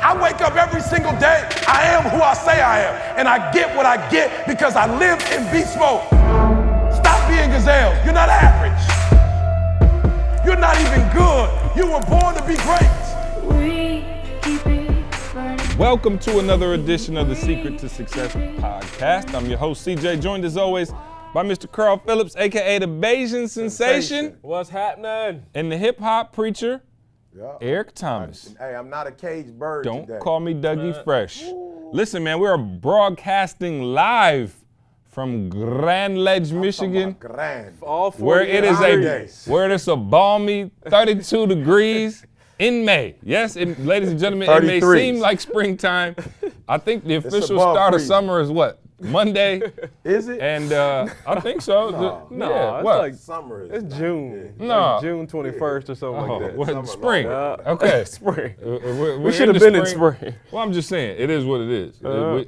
I wake up every single day. I am who I say I am. And I get what I get because I live in beast mode. Stop being gazelles. You're not average. You're not even good. You were born to be great. Welcome to another edition of the Secret to Success podcast. I'm your host, CJ, joined as always by Mr. Carl Phillips, a.k.a. the Bayesian Sensation. What's happening? And the hip-hop preacher, Eric Thomas. Hey, I'm not a caged bird Don't today. call me Dougie Fresh. Listen, man, we are broadcasting live from Grand Ledge, Michigan, where it is a balmy 32 degrees in May. Yes, ladies and gentlemen, it may seem like springtime. I think the official start of summer is what? Monday. Is it? And I think so. No, it's what? like Summer is. it's June. No. Like June 21st or something like that. What, spring. Okay. Spring. We're We should have been in spring. Well, I'm just saying, it is what it is.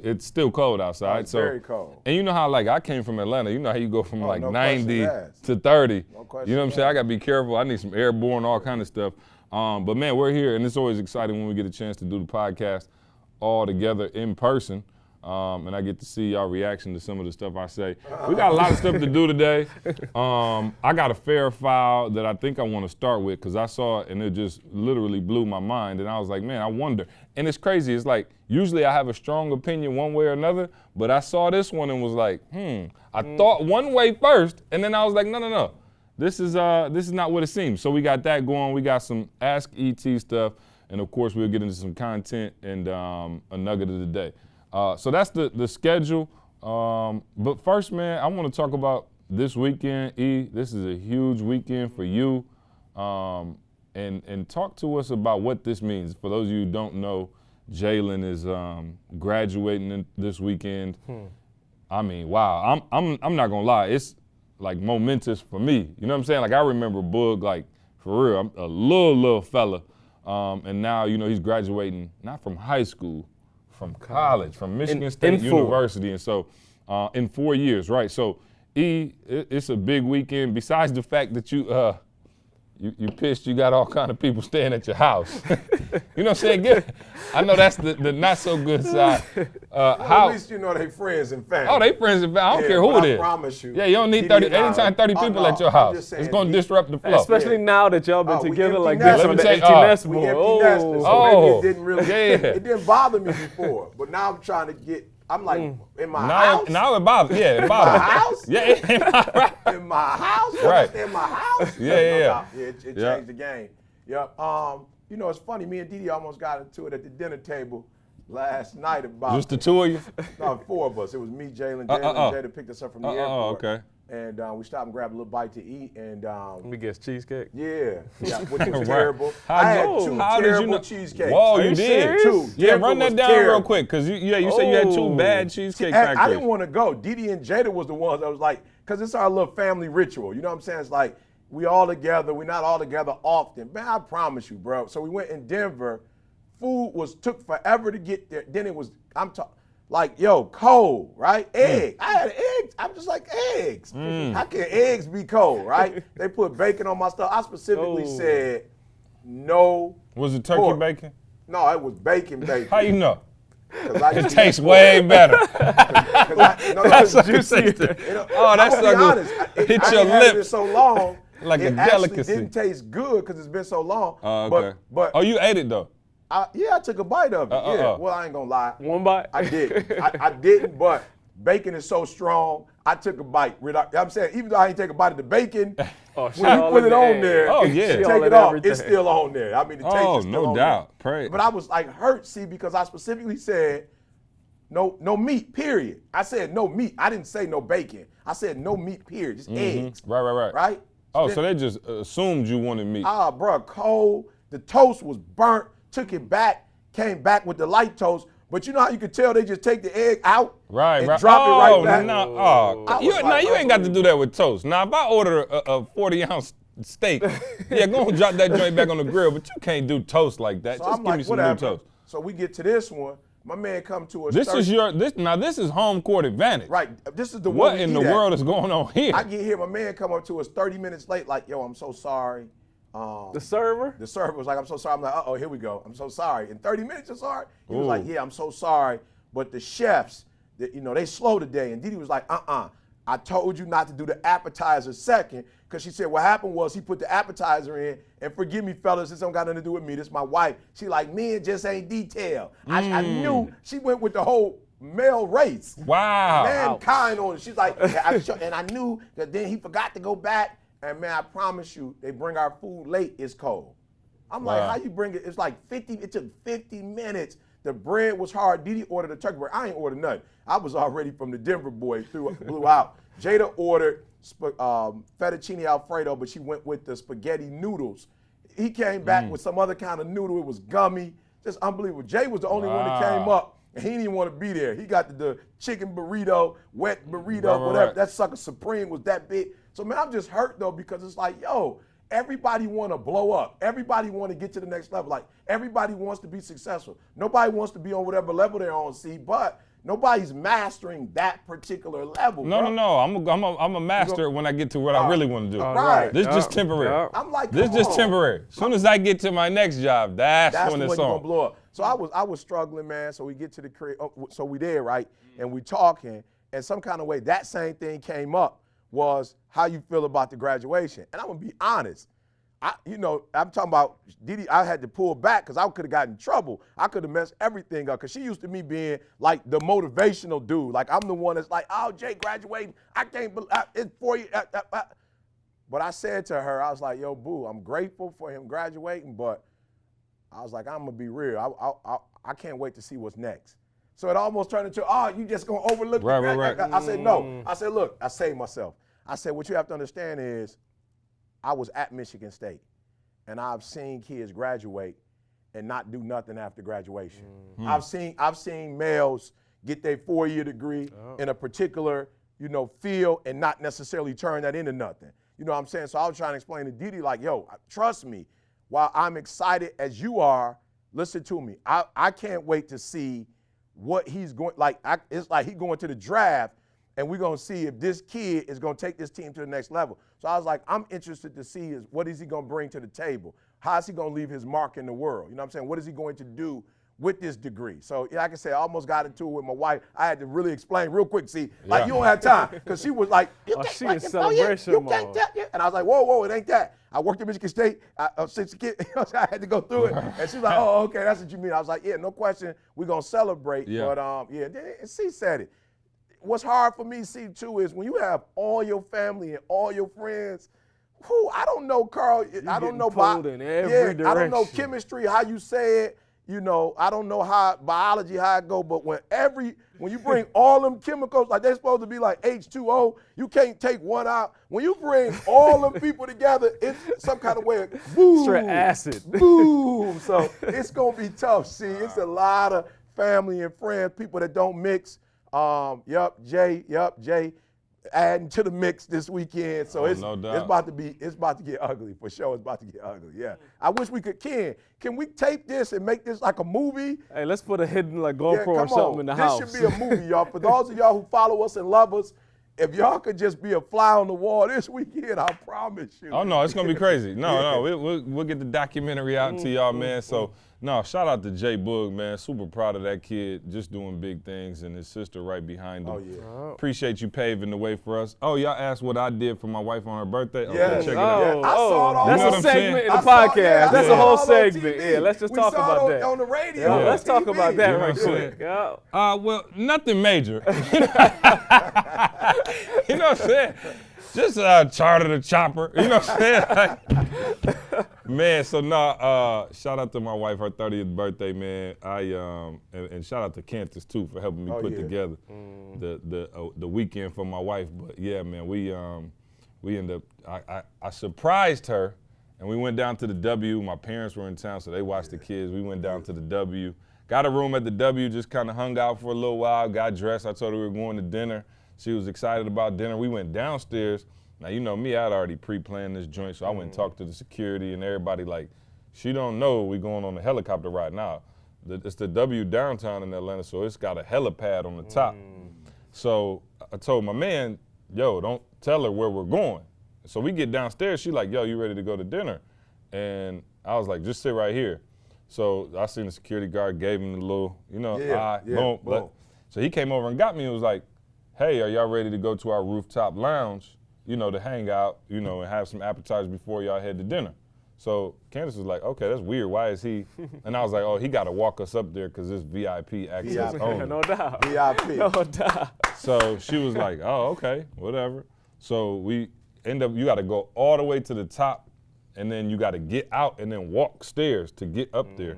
It's still cold outside. It's very cold. And you know how, I came from Atlanta. You know how you go from no 90 questions to 30. No questions You know what I'm saying? I got to be careful. I need some airborne, all kind of stuff. But man, we're here, and it's always exciting when we get a chance to do the podcast all together in person. And I get to see y'all reaction to some of the stuff I say. We got a lot of stuff to do today. I got a fair file that I think I want to start with because I saw it and it just literally blew my mind. And I was like, man, I wonder. And it's crazy. It's like usually I have a strong opinion one way or another, but I saw this one and was like, I thought one way first, and then I was like, no. This is not what it seems. So we got that going. We got some Ask ET stuff, and of course we'll get into some content and a nugget of the day. So that's the schedule. But first, man, I want to talk about this weekend. This is a huge weekend for you, and talk to us about what this means. For those of you who don't know, Jalen is graduating this weekend. I mean, wow. I'm not gonna lie. It's like momentous for me. You know what I'm saying? Like I remember Boog, like for real, I'm a little fella. And now, he's graduating not from high school, from college, from Michigan State University. And so in 4 years, right? So it's a big weekend. Besides the fact that you pissed, you got all kind of people staying at your house. You know what I'm saying? I know that's the not so good side. At least you know they friends and family. Oh, they friends and family. I don't care who it is. I promise you. Yeah, you don't need 30. Anytime 30 people at your house, it's gonna disrupt the flow. Especially now that y'all been together like this Let on me the tell empty you, nest we board. empty nesters, so maybe it didn't really. It didn't bother me before, but now I'm trying to get. I'm like in my house. Now it bothers. Yeah, it bothers. In my house? Yeah, in my house? Right. In my house? Yeah. It changed the game. Yep. It's funny. Me and Didi almost got into it at the dinner table last night about. Just the two of you? No, 4 of us. It was me, Jalen, Jada picked us up from the airport. Oh, okay. And we stopped and grabbed a little bite to eat. And we get cheesecake. Yeah, which was Right. terrible. I had two terrible cheesecakes. Whoa, you did? Two. Yeah, Denver run that was down terrible. real quick, because you said you had 2 bad cheesecake factories. I didn't want to go. Didi and Jada was the ones that was like, because it's our little family ritual. You know what I'm saying? It's like, we all together. We're not all together often. Man, I promise you, bro. So we went in Denver. Food took forever to get there. Then it was, cold, right? Egg. I had eggs. I'm just like, eggs. How can eggs be cold, right? They put bacon on my stuff. I specifically said no. Was it turkey bacon? No, it was bacon. How you know? It tastes way better. That's juicy. Oh, that's so good. Hit your lips. It so long. Like a it delicacy. Actually didn't taste good because it's been so long. Okay. But you ate it though? I took a bite of it. Yeah. Well, I ain't gonna lie. One bite? I did. I didn't, but bacon is so strong. I took a bite. I'm saying, even though I didn't take a bite of the bacon, when you put it on there, take it off, it's still on there. I mean, the taste is still on there. Pray. But I was like hurt, because I specifically said no meat, period. I said no meat. I didn't say no bacon. I said no meat, period. Just eggs. Right. Right? So they just assumed you wanted meat. Bro, cold. The toast was burnt. Took it back. Came back with the light toast. But you know how you could tell they just take the egg out and drop it right back? You ain't got to do that with toast. Now, if I order a 40-ounce steak, go and drop that joint back on the grill, but you can't do toast like that. So just I'm give me some whatever. new toast. So we get to this one. My man come to us. This is home court advantage. Right. This is the what in the world is going on here? I get here, my man come up to us 30 minutes late, like, yo, I'm so sorry. The server? The server was like, I'm so sorry. I'm like, uh-oh, here we go. I'm so sorry. In 30 minutes, you're sorry? He was like, yeah, I'm so sorry. But the chefs, they slow today. And Didi was like, I told you not to do the appetizer second, because she said what happened was he put the appetizer in, and forgive me, fellas, this don't got nothing to do with me. This is my wife. She like, men just ain't detailed. I knew she went with the whole male race. Wow. Mankind on it. She's like, and I knew that then he forgot to go back. And man, I promise you, they bring our food late, it's cold. I'm like, how you bring it? It's like it took 50 minutes. The bread was hard. Didi ordered a turkey bread. I ain't ordered nothing. I was already from the Denver boy, blew out. Jada ordered fettuccine Alfredo, but she went with the spaghetti noodles. He came back with some other kind of noodle. It was gummy, just unbelievable. Jay was the only one that came up, and he didn't even want to be there. He got the chicken burrito, wet burrito, whatever. Right. That sucker Supreme was that big. So man, I'm just hurt though, because it's like, yo, everybody want to blow up. Everybody want to get to the next level. Like, everybody wants to be successful. Nobody wants to be on whatever level they're on, but nobody's mastering that particular level. No. I'm a master when I get to what I really want to do. Right. This just temporary. I'm like, this just temporary. As soon as I get to my next job, that's when it's on. Gonna blow up. So I was struggling, man. So we get to the crib. So we there, right? And we talking, and some kind of way that same thing came up. Was how you feel about the graduation. And I'm gonna be honest. I'm talking about Didi, I had to pull back because I could have gotten in trouble. I could have messed everything up, because she used to me being like the motivational dude. Like, I'm the one that's like, oh, Jay graduating, I can't believe it's 4 years. But I said to her, I was like, yo, boo, I'm grateful for him graduating, but I was like, I'm gonna be real. I can't wait to see what's next. So it almost turned into, you just gonna overlook right, me. Right. I said, no. I said, look, I saved myself. I said, what you have to understand is, I was at Michigan State, and I've seen kids graduate and not do nothing after graduation. I've seen males get their 4-year degree in a particular, field and not necessarily turn that into nothing. You know what I'm saying? So I was trying to explain to Didi, like, yo, trust me, while I'm excited as you are, listen to me. I can't wait to see what he's going, it's like he going to the draft, and we're going to see if this kid is going to take this team to the next level. So I was like, I'm interested to see what is he going to bring to the table? How is he going to leave his mark in the world? You know what I'm saying? What is he going to do with this degree? So like I said, I almost got into it with my wife. I had to really explain real quick. See, like, you don't have time, because she was like, you she is celebration mode. And I was like, whoa, it ain't that. I worked at Michigan State since a kid. I had to go through it. And she was like, oh, okay, that's what you mean. I was like, yeah, no question, we're going to celebrate. Yeah. But and C said it. What's hard for me, C, too, is when you have all your family and all your friends, I don't know, Carl. I don't know I don't know chemistry, how you say it. I don't know how biology, how it go. But when you bring all them chemicals, like they're supposed to be like H2O, you can't take one out. When you bring all them people together, it's some kind of way of boom. Straight acid. Boom. So it's gonna be tough. See, it's a lot of family and friends, people that don't mix. Jay, adding to the mix this weekend. So it's about to get ugly for sure. It's about to get ugly. Yeah. I wish we could. Can we tape this and make this like a movie? Hey, let's put a hidden GoPro or something in the house. This should be a movie, y'all. For those of y'all who follow us and love us, if y'all could just be a fly on the wall this weekend, I promise you. Oh no, it's gonna be crazy. No, we'll get the documentary out to y'all, man. So. No, shout out to Jay Boog, man. Super proud of that kid, just doing big things, and his sister right behind him. Oh, yeah. Appreciate you paving the way for us. Oh, y'all asked what I did for my wife on her birthday? Okay, yes. check it out. I saw it all. That's a segment in the podcast. That's a whole segment. Yeah, let's just talk about that. On the radio. Yeah, let's talk about that right quick. Well, nothing major. You know what I'm saying? Just charter the chopper. You know what I'm saying? Man, so shout out to my wife, her 30th birthday, man. And shout out to Cantus too for helping me put together the weekend for my wife. But yeah, man, we ended up I surprised her, and we went down to the W. My parents were in town, so they watched the kids. We went down to the W. Got a room at the W, just kind of hung out for a little while, got dressed. I told her we were going to dinner. She was excited about dinner. We went downstairs. Now, you know me, I'd already pre-planned this joint, so I went and talked to the security and everybody like, she don't know we going on a helicopter ride now. It's the W downtown in Atlanta, so it's got a helipad on the top. So I told my man, yo, don't tell her where we're going. So we get downstairs, she like, yo, you ready to go to dinner? And I was like, just sit right here. So I seen the security guard, gave him the little, boom. So he came over and got me and was like, hey, are y'all ready to go to our rooftop lounge, to hang out, and have some appetizers before y'all head to dinner? So Candace was like, okay, that's weird. Why is he? And I was like, oh, he got to walk us up there because it's VIP access only. No doubt. VIP. No doubt. So she was like, oh, okay, whatever. So we end up, you got to go all the way to the top, and then you got to get out and then walk stairs to get up there.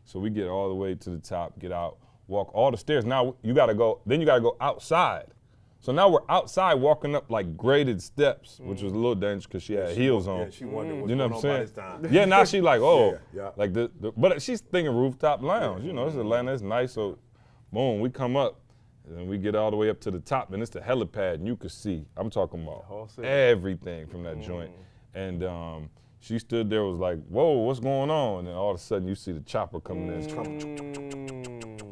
So we get all the way to the top, get out, walk all the stairs. Now you got to go outside. So now we're outside walking up like graded steps, which was a little dangerous because she had heels on. Yeah, she wondered what's you know going what I'm on by saying? this time. Yeah, now she like, oh, Yeah. like but she's thinking rooftop lounge. It's Atlanta, it's nice. So boom, we come up and we get all the way up to the top and it's the helipad and you could see, I'm talking about everything from that joint. And she stood there, was like, whoa, what's going on? And then all of a sudden you see the chopper coming in.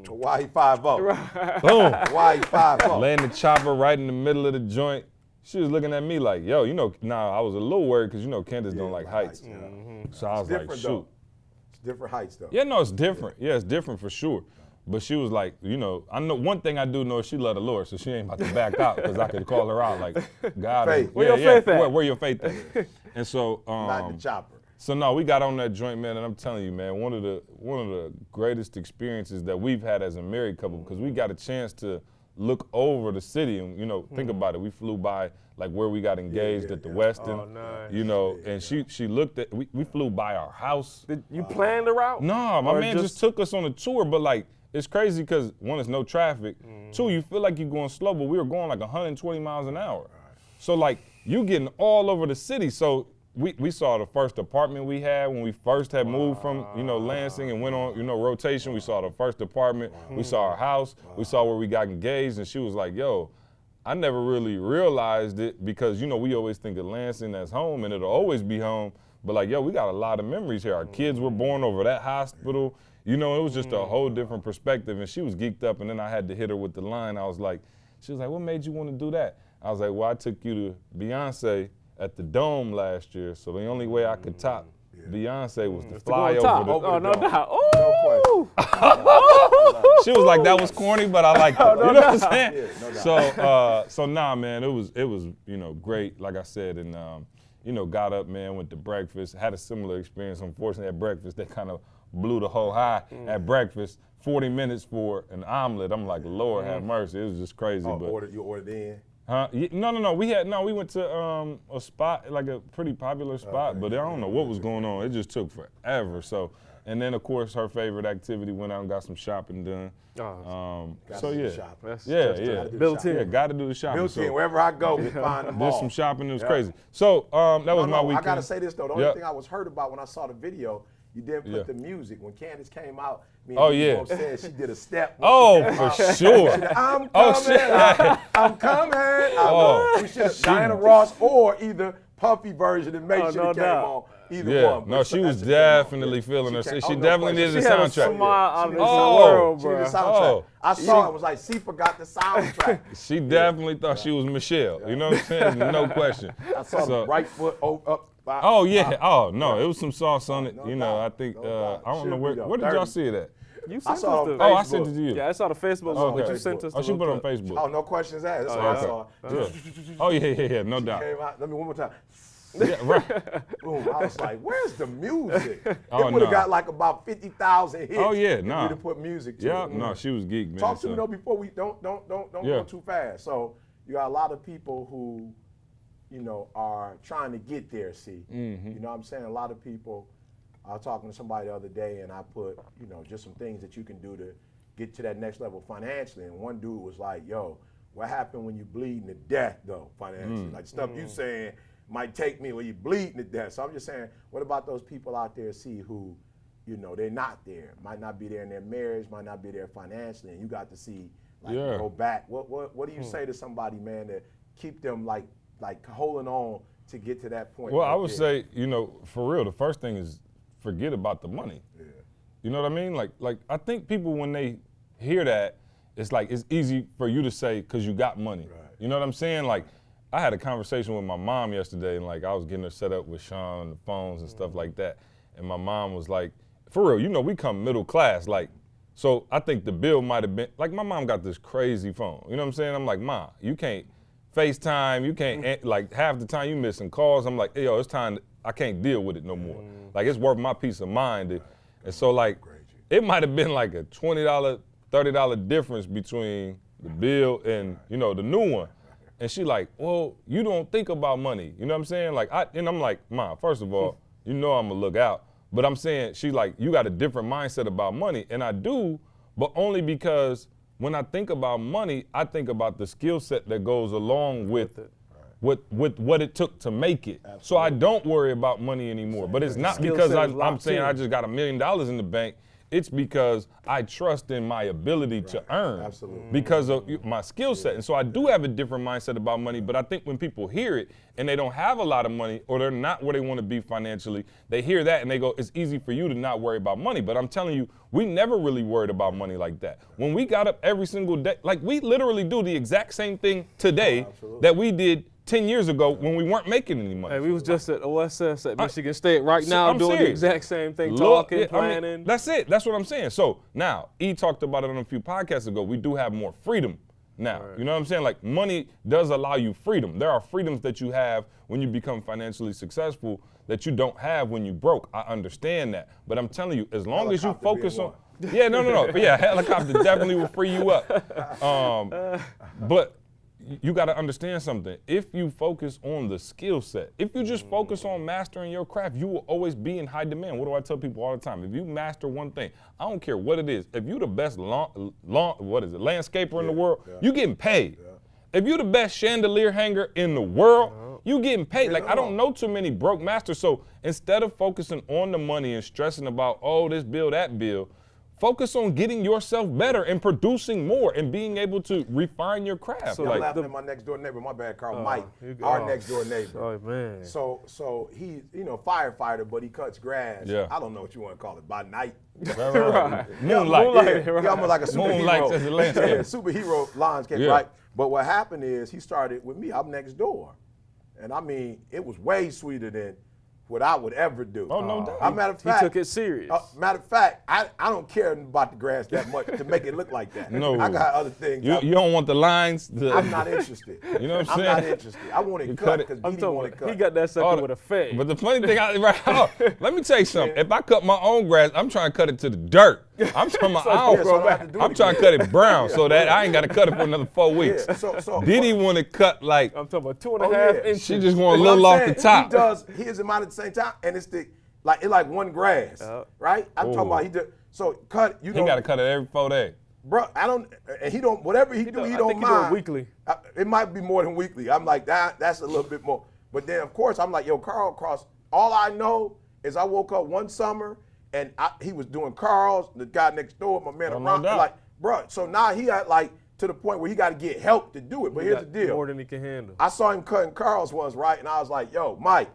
Why he 5-0? Boom. Why he 5-0? Laying the chopper right in the middle of the joint. She was looking at me like, yo, I was a little worried because Candace don't like heights. So I was like, shoot. Though. It's different heights though. Yeah, no, it's different. Yeah, it's different for sure. But she was like, I know one thing I do know is she love the Lord, so she ain't about to back out because I could call her out like, God. Faith. Where your faith at? Where your faith at? And so, Not the chopper. so no, we got on that joint, man, and I'm telling you, man, one of the greatest experiences that we've had as a married couple because we got a chance to look over the city and think about it. We flew by like where we got engaged at the Westin, and she looked at. We flew by our house. Did you plan the route? No, my man just took us on a tour, but like. It's crazy because one, it's no traffic. Two, you feel like you're going slow, but we were going like 120 miles an hour. So like you getting all over the city. So we saw the first apartment we had when we first had moved from Lansing and went on rotation. We saw the first apartment. We saw our house. We saw where we got engaged, and she was like, "Yo, I never really realized it because we always think of Lansing as home, and it'll always be home. But like, yo, we got a lot of memories here. Our kids were born over that hospital." It was just a whole different perspective, and she was geeked up, and then I had to hit her with the line. I was like, she was like, what made you want to do that? I was like, well, I took you to Beyonce at the Dome last year, so the only way I could top Beyonce was to fly over the Oh, no doubt. Oh! She was like, that was corny, but I liked it. You know what I'm saying? Yeah, no doubt. So nah, man, it was great, like I said, and got up, man, went to breakfast, had a similar experience. Unfortunately, at breakfast, they kind of blew the whole high at breakfast. 40 minutes for an omelet. I'm like, Lord have mercy. It was just crazy. But you ordered in? Huh? No. We went to a spot, like a pretty popular spot, but I don't know what was going on. It just took forever. So, and then of course her favorite activity, went out and got some shopping done. Built in. Yeah, got to do the shopping. Built in. Wherever I go, we find them all. Did some shopping. It was crazy. So that was my weekend. I gotta say this though. The only thing I was hurt about when I saw the video, you didn't put the music. When Candace came out, me and said she did a step. For sure. I'm coming. I'm coming. We should have Diana Ross or either Puffy version and make sure it came on. Either one. No, she was definitely feeling her. She definitely needed a soundtrack. She had a smile out of this world, bro. She needed a soundtrack. I saw it was like Sipa got the soundtrack. She definitely thought she was Michelle. You know what I'm saying? No question. I saw the right foot up. Oh yeah. Oh no, it was some sauce on it. I think I don't know where did y'all see it at? You sent us the Oh, I sent it to you. Yeah, I saw the Facebook one, but you sent us the she put it on Facebook. Oh, no questions asked. That's what I saw. Oh yeah, no doubt. Came out. Let me one more time. Yeah, right. Boom. I was like, where's the music? It would have got like about 50,000 hits. Oh yeah, nah. We'd have put music to it. Yeah, no, she was geek, man. Talk to me though before we don't go too fast. So you got a lot of people who, are trying to get there, see. Mm-hmm. You know what I'm saying? A lot of people, I was talking to somebody the other day and I put, just some things that you can do to get to that next level financially. And one dude was like, yo, what happened when you bleeding to death though, financially? Like stuff you saying might take me when you bleeding to death. So I'm just saying, what about those people out there, see, who, they're not there, might not be there in their marriage, might not be there financially, and you got to see, go back. What do you say to somebody, man, to keep them like holding on to get to that point? Well, I would say, for real, the first thing is forget about the money. Yeah. You know what I mean? Like I think people, when they hear that, it's like it's easy for you to say because you got money. Right. You know what I'm saying? Like I had a conversation with my mom yesterday, and like I was getting her set up with Sean, the phones and stuff like that. And my mom was like, for real, you know, we come middle class, like, so I think the bill might have been, like my mom got this crazy phone. You know what I'm saying? I'm like, Ma, you can't FaceTime, you can't, like half the time you missing calls. I'm like, hey, yo, it's time, I can't deal with it no more. Like it's worth my peace of mind. And so like, it might have been like a $20, $30 difference between the bill and, you know, the new one. And she like, well, you don't think about money. You know what I'm saying? Like, and I'm like, Ma, first of all, you know I'm gonna look out. But I'm saying, she like, you got a different mindset about money. And I do, but only because when I think about money, I think about the skill set that goes along with what it took to make it. Absolutely. So I don't worry about money anymore. But it's not because I'm saying I just got $1 million in the bank. It's because I trust in my ability to earn. Absolutely. Because of my skill set. And so I do have a different mindset about money, but I think when people hear it and they don't have a lot of money or they're not where they want to be financially, they hear that and they go, it's easy for you to not worry about money. But I'm telling you, we never really worried about money like that. When we got up every single day, like we literally do the exact same thing today that we did 10 years ago when we weren't making any money. Hey, we was just at OSS at Michigan State right now doing the exact same thing, talking, planning. I mean, that's it. That's what I'm saying. So now, E talked about it on a few podcasts ago. We do have more freedom now. Right. You know what I'm saying? Like money does allow you freedom. There are freedoms that you have when you become financially successful that you don't have when you broke. I understand that. But I'm telling you, as long as you focus on, yeah, no. But yeah, helicopter definitely will free you up. But you got to understand something. If you focus on the skill set, if you just focus on mastering your craft, you will always be in high demand. What do I tell people all the time? If you master one thing, I don't care what it is. If you're the best landscaper in the world, you getting paid. If you're the best chandelier hanger in the world, you getting paid. Like I don't know too many broke masters. So instead of focusing on the money and stressing about, oh, this bill, that bill, focus on getting yourself better and producing more and being able to refine your craft. So I'm laughing at my next door neighbor, my bad, Carl, Mike, our next door neighbor. Oh man. So he's, you know, firefighter, but he cuts grass. Yeah. I don't know what you want to call it, by night. Right. Moonlight. Yeah, almost like a superhero. Moonlight as a landscape. Superhero landscape, right? But what happened is he started with me. I'm next door. And I mean, it was way sweeter than what I would ever do. Oh, no doubt. Matter of fact, he took it serious. Matter of fact, I don't care about the grass that much to make it look like that. No. I got other things. You don't want the lines. I'm not interested. You know what I'm saying? I'm not interested. I want it cut because Didi want it cut. He got that sucker with a fade. But the funny thing, let me tell you something. If I cut my own grass, I'm trying to cut it to the dirt. I'm talking about I'm trying to cut it brown so that I ain't got to cut it for another 4 weeks. Didi want to cut like. I'm talking about 2.5 inches. She just want a little off the top. He does his amount at the same time, and it's like one grass, right? I'm talking about he did. So cut. You got to cut it every 4 days. Bro, I don't, and he don't, whatever he do, he don't mind. He do it weekly. It might be more than weekly. I'm like, that's a little bit more. But then, of course, I'm like, yo, Carl Cross, all I know is I woke up one summer, and he was doing Carl's, the guy next door, my man, like, bro, so now he got like, to the point where he got to get help to do it. But here's the deal. More than he can handle. I saw him cutting Carl's once, right? And I was like, yo, Mike,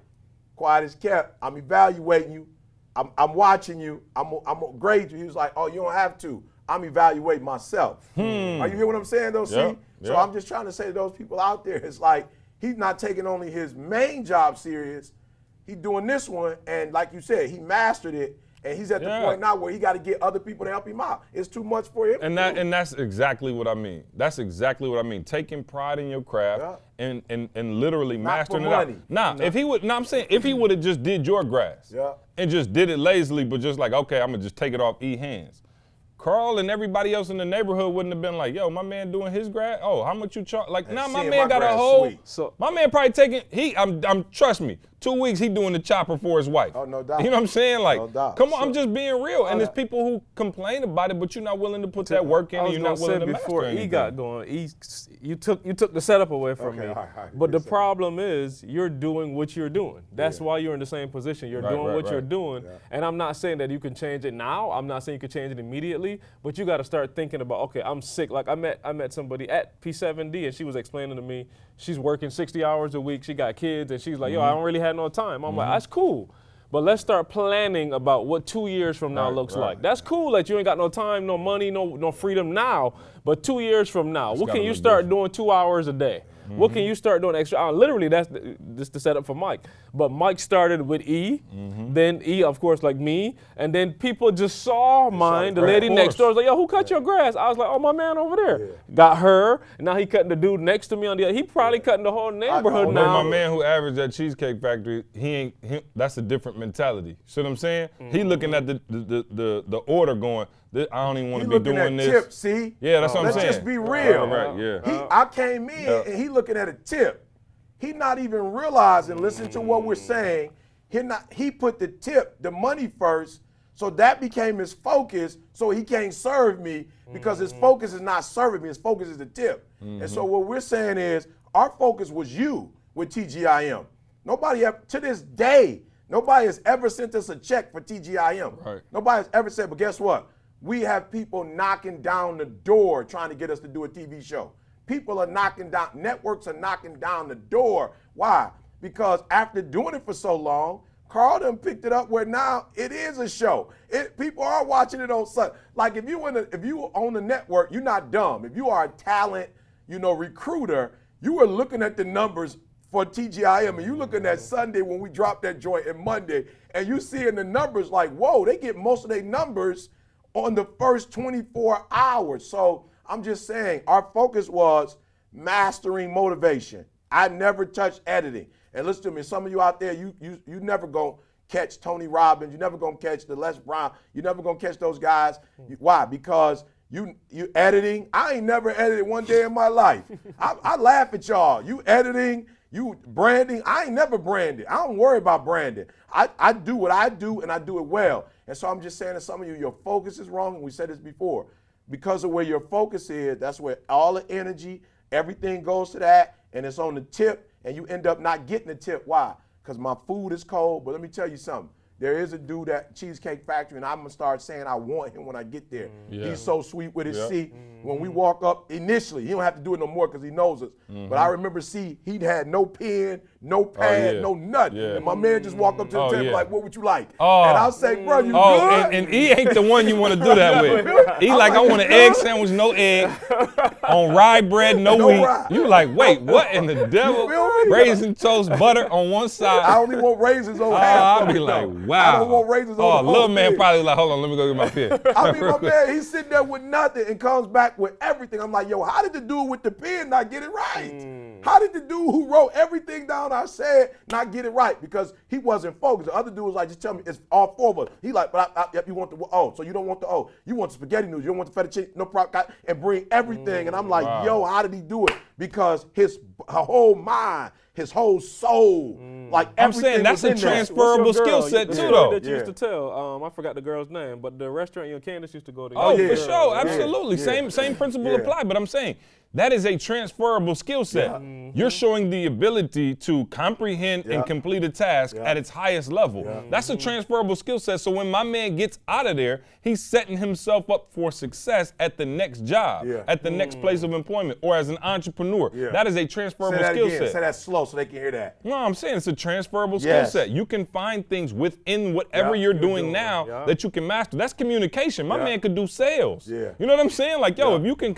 quiet as kept. I'm evaluating you. I'm watching you. I'm gonna grade you. He was like, oh, you don't have to. I'm evaluating myself. Are you hear what I'm saying, though, see? So I'm just trying to say to those people out there, it's like he's not taking only his main job serious, he's doing this one, and like you said, he mastered it, and he's at the point now where he got to get other people to help him out. It's too much for him. And that's exactly what I mean. That's exactly what I mean. Taking pride in your craft and literally mastering it out. Now, if he would, I'm saying if he would have just did your grass and just did it lazily, but just like, okay, I'm gonna just take it off hands. Carl and everybody else in the neighborhood wouldn't have been like, yo, my man doing his grass. Oh, how much you charge? Like, now my man got a whole. So my man probably taking. I'm trust me. 2 weeks he doing the chopper for his wife. Oh, no doubt. You know what I'm saying? Like, no doubt. come on, I'm just being real. And there's people who complain about it, but you're not willing to put that work in, and you're not willing to master before anything. He got going, you took the setup away from me. But the problem is you're doing what you're doing. That's why you're in the same position. You're doing what you're doing. And I'm not saying that you can change it now. I'm not saying you can change it immediately. But you got to start thinking about, okay, I'm sick. Like I met somebody at P7D, and she was explaining to me she's working 60 hours a week. She got kids, and she's like, yo, I don't really have no time. I'm like, that's cool. But let's start planning about what 2 years from now looks like. That's cool that you ain't got no time, no money, no freedom now. But 2 years from now, what can you start doing 2 hours a day? What can you start doing extra? Literally, that's just the setup for Mike. But Mike started with E, then E, of course, like me, and then people just saw mine. The lady next door was like, yo, who cut your grass? I was like, oh, my man over there. Got her, and now he cutting the dude next to me on the other. He probably cutting the whole neighborhood now. My man who averaged at Cheesecake Factory, that's a different mentality. See what I'm saying? He looking at the order going, I don't even want to be doing this. Tip, see? Yeah, that's what I'm saying. Let's just be real. Right, yeah. I came in and he looking at a tip. He not even realizing, listen to what we're saying. He put the tip, the money first, so that became his focus, so he can't serve me because his focus is not serving me, his focus is the tip. And so what we're saying is, our focus was you with TGIM. To this day, nobody has ever sent us a check for TGIM. Right. Nobody has ever said, but guess what? We have people knocking down the door trying to get us to do a TV show. People are knocking down, networks are knocking down the door. Why? Because after doing it for so long, Carl done picked it up where now it is a show. People are watching it on Sunday. Like if you own the network, you're not dumb. If you are a talent, recruiter, you are looking at the numbers for TGIM, and you looking at Sunday when we drop that joint and Monday, and you seeing the numbers like, whoa, they get most of their numbers on the first 24 hours. So I'm just saying, our focus was mastering motivation. I never touched editing. And listen to me, some of you out there, you never gonna catch Tony Robbins, you never gonna catch the Les Brown, you never gonna catch those guys. Why? Because you editing, I ain't never edited one day in my life. I laugh at y'all. You editing, you branding, I ain't never branded. I don't worry about branding. I do what I do and I do it well. And so I'm just saying to some of you, your focus is wrong, and we said this before. Because of where your focus is, that's where all the energy, everything goes to that, and it's on the tip, and you end up not getting the tip. Why? Because my food is cold, but let me tell you something. There is a dude at Cheesecake Factory, and I'm going to start saying I want him when I get there. Yeah. He's so sweet with his C. When we walk up initially, he don't have to do it no more because he knows us. But I remember he'd had no pen, no pad, no nothing. And my man just walked up to the table like, what would you like? And I'll say, bro, you good? And E ain't the one you want to do that with. E like, I want an egg sandwich, no egg, on rye bread, no wheat. Rye. You like, wait, what in the devil? Raisin toast, butter on one side. I only want raisins on half. I'll be like, wow. I don't want raisins on the little man probably like, hold on, let me go get my pen. I mean, my man, he's sitting there with nothing and comes back with everything. I'm like, yo, how did the dude with the pen not get it right? How did the dude who wrote everything down I said not get it right? Because he wasn't focused. The other dude was like, just tell me, it's all four of us. He like, but you want the O, so you don't want the O. You want the spaghetti noodles, you don't want the fettuccine, no problem, and bring everything. And I'm like, yo, how did he do it? Because his whole mind, his whole soul, like everything. I'm saying that's a transferable skill set too, though. That you used to tell, I forgot the girl's name, but the restaurant you and Candace used to go to. Oh, for sure, absolutely. Same principle apply, but I'm saying that is a transferable skill set. You're showing the ability to comprehend and complete a task at its highest level. That's a transferable skill set. So when my man gets out of there, he's setting himself up for success at the next job, at the next place of employment, or as an entrepreneur. That is a transferable skill set. Say that slow so they can hear that. No, I'm saying it's a transferable skill set. You can find things within whatever you're doing now that you can master. That's communication. My man could do sales. You know what I'm saying? Like, yo, if you can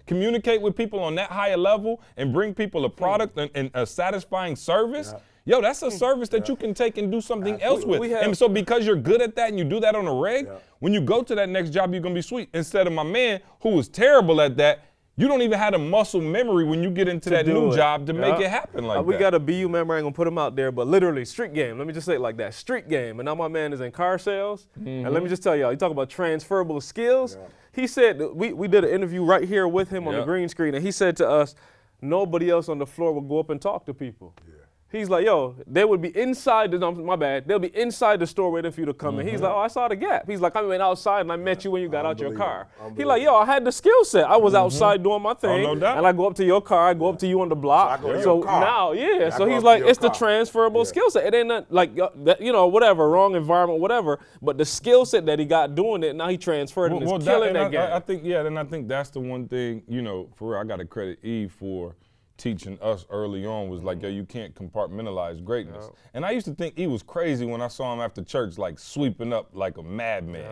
communicate with people on that higher level and bring people a product and a satisfying service, yo, that's a service that you can take and do something else with. And so because you're good at that and you do that on a reg, when you go to that next job, you're going to be sweet. Instead of my man who was terrible at that, you don't even have the muscle memory when you get into that new job to make it happen like that. We got a BU member, I ain't gonna put him out there, but literally street game. Let me just say it like that, street game. And now my man is in car sales. And let me just tell y'all, you talk about transferable skills. He said, we did an interview right here with him on the green screen, and he said to us, nobody else on the floor will go up and talk to people. He's like, yo, they would be inside they'll be inside the store waiting for you to come in. He's like, oh, I saw the gap. He's like, I went outside and I met you when you got out your car. He's like, yo, I had the skill set. I was outside doing my thing. No doubt. And I go up to your car, I go up to you on the block. So now, so he's like, it's the transferable skill set. It ain't not like, whatever, wrong environment, whatever, but the skill set that he got doing it, now he transferred and is killing that game. I think that's the one thing, for real, I got to credit E for teaching us early on was like, yo, you can't compartmentalize greatness. And I used to think he was crazy when I saw him after church, like sweeping up like a madman.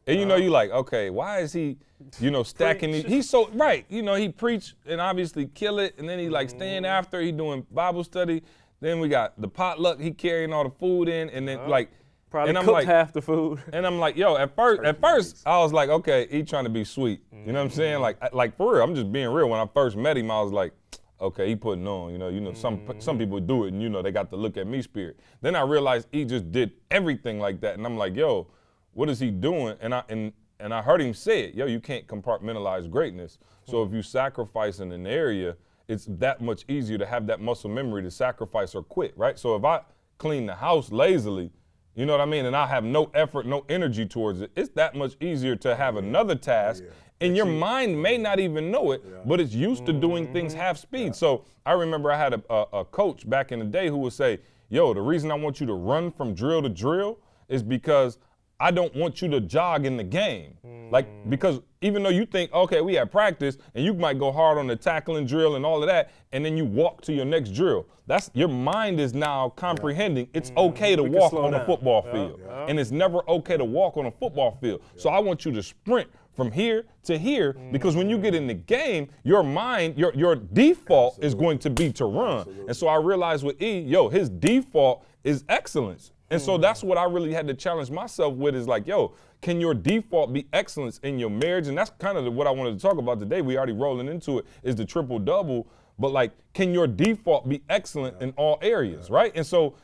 And you know, you like, okay, why is he, you know, stacking these? He's so, right, you know, he preach and obviously kill it, and then he like staying after, he doing Bible study. Then we got the potluck, he carrying all the food in, and then like, probably and I'm cooked like, half the food. And I'm like, yo, at first I was like, okay, he trying to be sweet. You know what I'm saying? Like for real, I'm just being real. When I first met him, I was like, okay, he putting on, you know, some people do it and, you know, they got the look at me spirit. Then I realized he just did everything like that. And I'm like, yo, what is he doing? And I heard him say it, yo, you can't compartmentalize greatness. So if you sacrifice in an area, it's that much easier to have that muscle memory to sacrifice or quit, right? So if I clean the house lazily, you know what I mean, and I have no effort, no energy towards it, it's that much easier to have another task. And your mind may not even know it, but it's used to doing things half speed. So I remember I had a coach back in the day who would say, yo, the reason I want you to run from drill to drill is because I don't want you to jog in the game. Like, because even though you think, okay, we have practice, and you might go hard on the tackling drill and all of that, and then you walk to your next drill. That's, your mind is now comprehending it's okay to walk on a football field. And it's never okay to walk on a football field. So I want you to sprint from here to here, because when you get in the game, your mind, your default is going to be to run. And so I realized with E, yo, his default is excellence. And so that's what I really had to challenge myself with, is like, yo, can your default be excellence in your marriage? And that's kind of what I wanted to talk about today. We already rolling into it, is the triple-double. But like, can your default be excellent in all areas, right? And so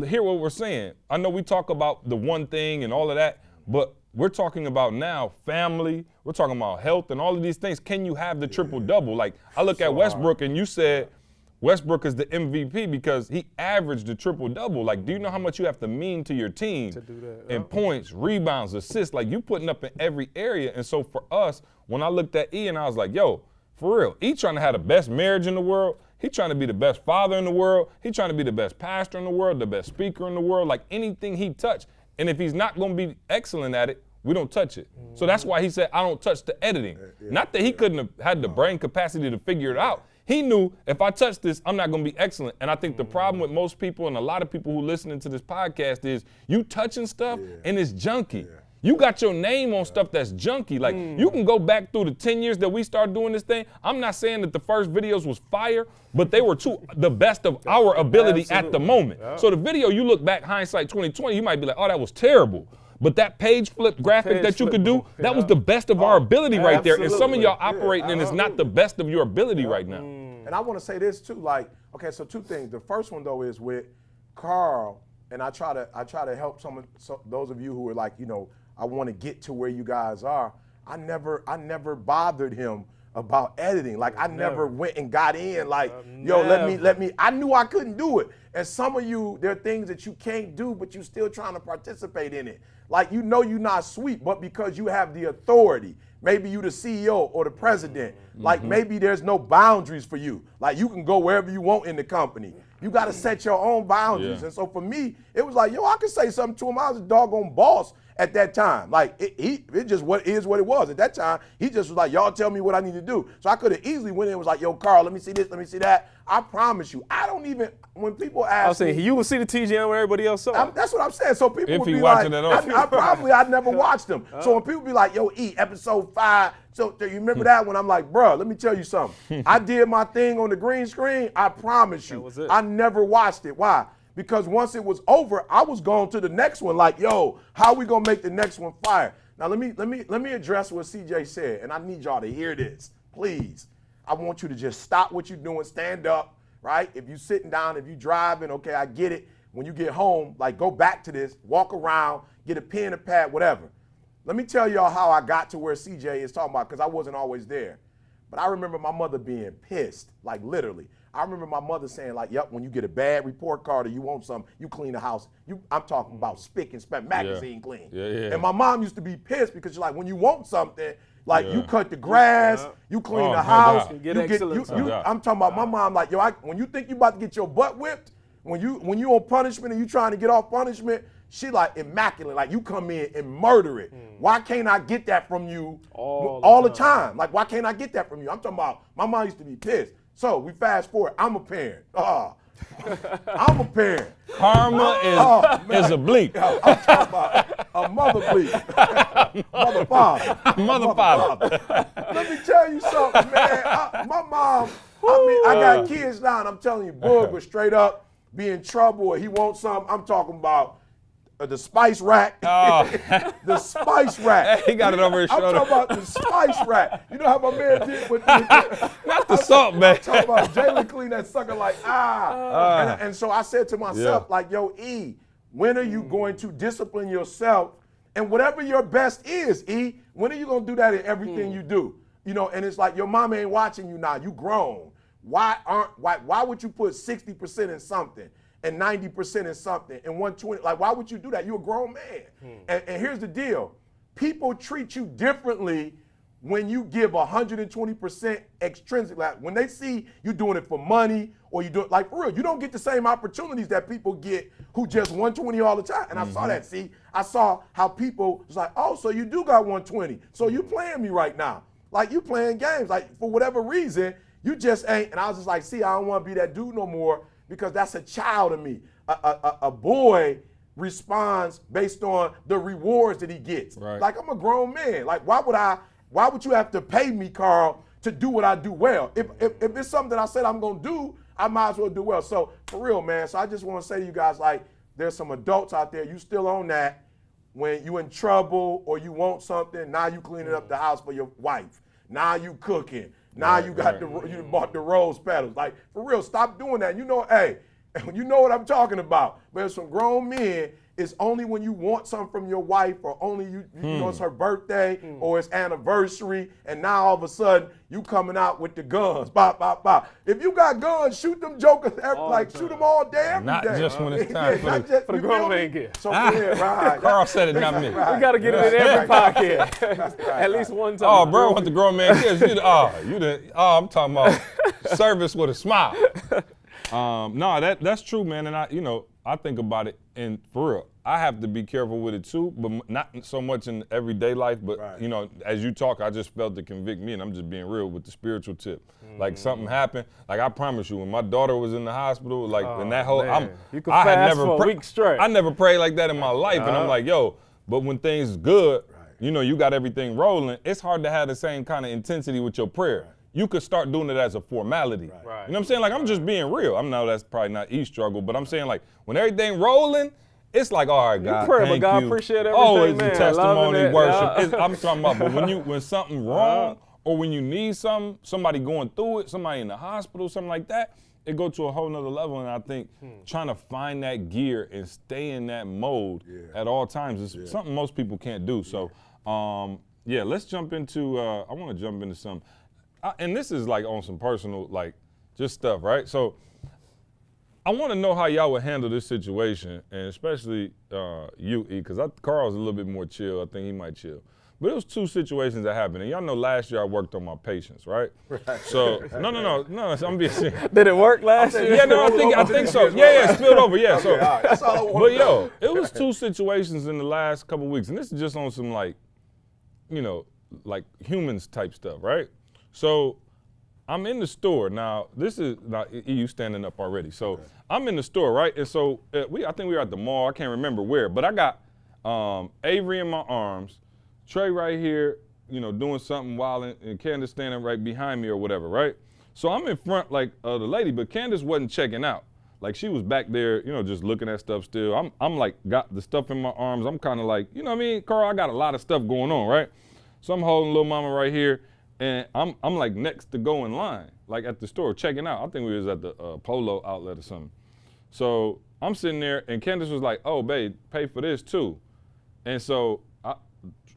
hear what we're saying. I know we talk about the one thing and all of that, but we're talking about now family, we're talking about health and all of these things. Can you have the triple-double? Like, I look at Westbrook, and you said Westbrook is the MVP because he averaged the triple-double. Like, do you know how much you have to mean to your team to do that, in points, rebounds, assists? Like, you putting up in every area. And so for us, when I looked at E, and I was like, yo, for real, E trying to have the best marriage in the world. He trying to be the best father in the world. He trying to be the best pastor in the world, the best speaker in the world, like anything he touched. And if he's not going to be excellent at it, we don't touch it. So that's why he said, I don't touch the editing. Not that he couldn't have had the brain capacity to figure it out. He knew, if I touch this, I'm not going to be excellent. And I think the problem with most people and a lot of people who listening to this podcast is you touching stuff and it's junky. You got your name on stuff that's junky. Like, you can go back through the 10 years that we started doing this thing. I'm not saying that the first videos was fire, but they were the best of our ability at the moment. So the video, you look back, hindsight 2020, you might be like, oh, that was terrible. But that page flip graphic that you could do, that was the best of our ability right there. And some of y'all operating and it's not the best of your ability right now. And I want to say this too, like, okay, so two things. The first one though is with Carl, and I try to help those of you who are like, you know, I want to get to where you guys are. I never bothered him about editing. Like, I never went and got in like, yo, let me, I knew I couldn't do it. And some of you, there are things that you can't do, but you're still trying to participate in it. Like, you know you're not sweet, but because you have the authority, maybe you the CEO or the president, like maybe there's no boundaries for you. Like, you can go wherever you want in the company. You got to set your own boundaries. And so for me, it was like, yo, I could say something to him. I was a doggone boss at that time. Like, it just what is what it was. At that time, he just was like, y'all tell me what I need to do. So I could have easily went in and was like, yo, Carl, let me see this, let me see that. I promise you, I don't even, when people ask I was saying, you will see the TGM where everybody else saw it. That's what I'm saying. So people would be watching like, it on I never watched them. So when people be like, yo, E, episode 5, so you remember that one? I'm like, bro, let me tell you something. I did my thing on the green screen. I promise you, I never watched it. Why? Because once it was over, I was going to the next one. Like, yo, how we gonna make the next one fire? Now let me address what CJ said, and I need y'all to hear this, please. I want you to just stop what you're doing, stand up, right? If you're sitting down, if you're driving, okay, I get it. When you get home, like, go back to this, walk around, get a pen, a pad, whatever. Let me tell y'all how I got to where CJ is talking about, because I wasn't always there. But I remember my mother being pissed, like literally. I remember my mother saying, like, yep, when you get a bad report card or you want something, you clean the house. I'm talking about spick and span, magazine clean. And my mom used to be pissed because she's like, when you want something, like you cut the grass, you clean the house, I'm talking about my mom, like, yo, when you think you about to get your butt whipped, when you on punishment and you trying to get off punishment, she like immaculate, like you come in and murder it. Why can't I get that from you all the time? Like, why can't I get that from you? I'm talking about, my mom used to be pissed. So we fast forward, I'm a parent. I'm a parent. Karma is a bleep. I'm talking about, A mother bleep. Mother father. Mother father. Let me tell you something, man. My mom, I got kids now, and I'm telling you, Boog was straight up be in trouble or he wants something. I'm talking about the spice rack. Oh. The spice rack. He got it over his shoulder. I'm talking about the spice rack. You know how my man did with Not the salt, man. I'm talking about Jalen clean that sucker like, and so I said to myself, like, yo, E, when are you going to discipline yourself? And whatever your best is, E, when are you going to do that in everything you do? You know, and it's like your mama ain't watching you now. You grown. Why would you put 60% in something and 90% in something and 120? Like, why would you do that? You're a grown man. And here's the deal. People treat you differently when you give 120% extrinsic. Like, when they see you doing it for money or you do it, like, for real, you don't get the same opportunities that people get who just 120 all the time. And I saw that. See, I saw how people was like, oh, so you do got 120. So you playing me right now. Like, you playing games. Like, for whatever reason, you just ain't. And I was just like, see, I don't want to be that dude no more because that's a child of me. A boy responds based on the rewards that he gets. Right. Like, I'm a grown man. Like, why would you have to pay me, Carl, to do what I do well? If it's something that I said I'm going to do, I might as well do well. So, for real, man, so I just want to say to you guys, like, there's some adults out there, you still on that. When you in trouble or you want something, now you cleaning up the house for your wife. Now you cooking. Now you got you bought the rose petals. Like, for real, stop doing that. You know, hey, you know what I'm talking about. But there's some grown men, it's only when you want something from your wife or only you know it's her birthday or it's anniversary, and now all of a sudden you coming out with the guns. Bop, bop, bop. If you got guns, shoot them jokers, shoot them all day, every Not day. just when it's time for the grown man gift. So, yeah, right. Carl said it, not me. We got to get it in every podcast. At least one time. Oh, bro, want the grown man kids. I'm talking about service with a smile. No, that's true, man. And I think about it, and for real, I have to be careful with it too, but not so much in everyday life. But as you talk, I just felt it convict me, and I'm just being real with the spiritual tip. Like something happened. Like I promise you, when my daughter was in the hospital, like in that whole, you could fast for a week straight. I never prayed like that in my life, and I'm like, yo. But when things is good, you got everything rolling. It's hard to have the same kind of intensity with your prayer. You could start doing it as a formality. Right. You know what I'm saying? Like, I'm just being real. I know that's probably not E's struggle, but I'm saying, like, when everything rolling, it's like, all right, God, pray, thank but God you. appreciate everything, oh, it's man. a testimony, worship. Yeah. I'm talking about, but when something wrong or when you need something, somebody going through it, somebody in the hospital, something like that, it go to a whole nother level. And I think trying to find that gear and stay in that mode at all times is something most people can't do. So, let's jump into, I want to jump into some. And this is like on some personal, like just stuff, right? So I want to know how y'all would handle this situation, and especially you, E, because Carl's a little bit more chill. I think he might chill. But it was two situations that happened. And y'all know last year I worked on my patience, right? So, no, I'm being serious. Did it work last year? Yeah, no, I think so. Yeah, spilled over, yeah. So, All right, that's all I want to know. But it was two situations in the last couple of weeks, and this is just on some like humans type stuff, right? So I'm in the store. Now, you standing up already. So I'm in the store, right? And so I think we were at the mall. I can't remember where, but I got Avery in my arms, Trey right here, doing something while and Candace standing right behind me or whatever, right? So I'm in front like the lady, but Candace wasn't checking out. Like she was back there, just looking at stuff still. I'm like got the stuff in my arms. I'm kind of like, you know what I mean? Carl, I got a lot of stuff going on, right? So I'm holding little mama right here. And I'm like next to go in line, like at the store, checking out. I think we was at the Polo outlet or something. So I'm sitting there, and Candace was like, oh, babe, pay for this too. And so I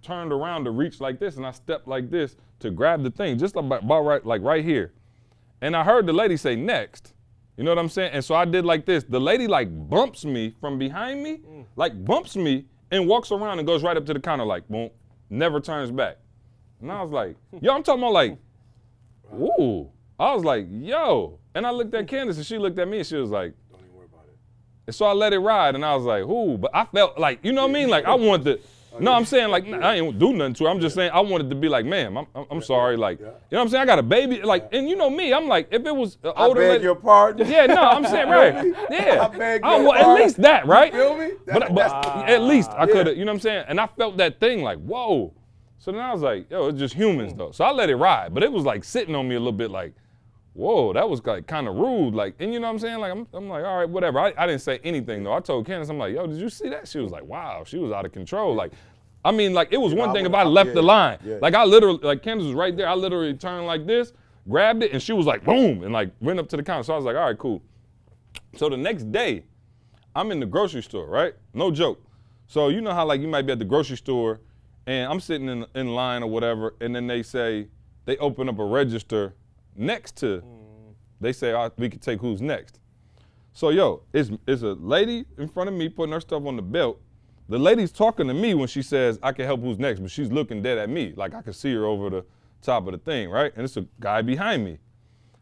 turned around to reach like this, and I stepped like this to grab the thing, just about right here. And I heard the lady say next. You know what I'm saying? And so I did like this. The lady like bumps me from behind me, like bumps me, and walks around and goes right up to the counter like, boom, never turns back. And I was like, yo, I'm talking about like, ooh. I was like, yo. And I looked at Candace and she looked at me and she was like, don't even worry about it. And so I let it ride and I was like, ooh. But I felt like, you know what I mean? Like I wanted to, No, I'm saying like I ain't do nothing to her. I'm just saying I wanted to be like, ma'am, I'm sorry. Like, you know what I'm saying? I got a baby. Like, and you know me, I'm like, if it was older. I beg your pardon. Yeah, no, I'm saying right. Yeah. I beg your At pardon. least that, right? You feel me? But at least I could have, you know what I'm saying? And I felt that thing like, whoa. So then I was like, yo, it's just humans though. So I let it ride, but it was like sitting on me a little bit like, whoa, that was like kind of rude. Like, and you know what I'm saying? Like, I'm like, all right, whatever. I didn't say anything though. I told Candace, I'm like, yo, did you see that? She was like, wow, she was out of control. Like, I mean, like it was one thing if I left the line. Like I literally, like Candace was right there. I literally turned like this, grabbed it, and she was like, boom, and like went up to the counter. So I was like, all right, cool. So the next day, I'm in the grocery store, right? No joke. So you know how like you might be at the grocery store and I'm sitting in line or whatever, and then they say, they open up a register next to, they say, we can take who's next. So yo, it's a lady in front of me putting her stuff on the belt. The lady's talking to me when she says, I can help who's next, but she's looking dead at me. Like I can see her over the top of the thing, right? And it's a guy behind me.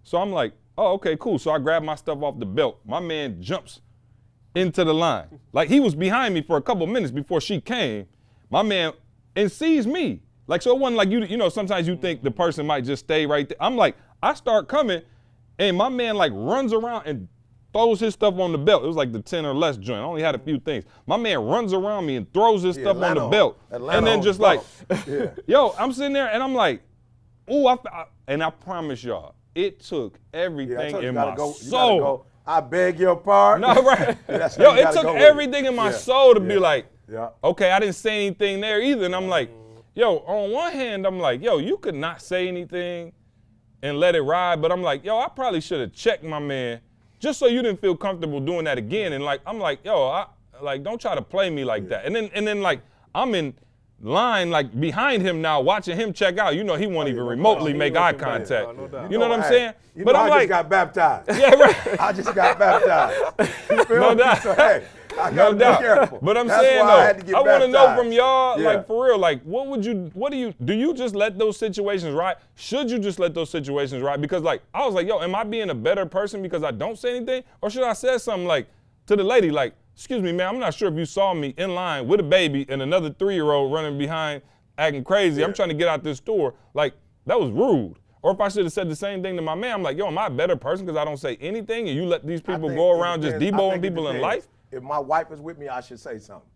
So I'm like, oh, okay, cool. So I grab my stuff off the belt. My man jumps into the line. Like he was behind me for a couple minutes before she came. My man, and sees me. Like, so it wasn't like, you know, sometimes you think the person might just stay right there. I'm like, I start coming, and my man like runs around and throws his stuff on the belt. It was like the 10 or less joint. I only had a few things. My man runs around me and throws his stuff on the belt. And then just like, yo, I'm sitting there and I'm like, ooh, and I promise y'all, it took everything in my soul. I beg your pardon. No, right. Yo, it took everything in my soul to be like, okay, I didn't say anything there either. And I'm like, yo, on one hand, I'm like, yo, you could not say anything and let it ride. But I'm like, yo, I probably should have checked my man just so you didn't feel comfortable doing that again. And like, I'm like, yo, don't try to play me like that. And then like, I'm in line like behind him now, watching him check out. You know, he won't even remotely make eye contact. You know what I'm saying? But I'm like, I just got baptized. Yeah, right. I just got baptized. You feel me? So, hey, I no gotta doubt. be careful. But I'm That's saying why though, I want to know from y'all, Yeah. like for real, like do you just let those situations ride? Should you just let those situations ride? Because like, I was like, yo, am I being a better person because I don't say anything? Or should I say something like to the lady, like, excuse me, man, I'm not sure if you saw me in line with a baby and another 3-year-old running behind acting crazy. I'm trying to get out this store. Like, that was rude. Or if I should have said the same thing to my man, I'm like, yo, am I a better person because I don't say anything and you let these people go around just deboing people in life? If my wife is with me, I should say something.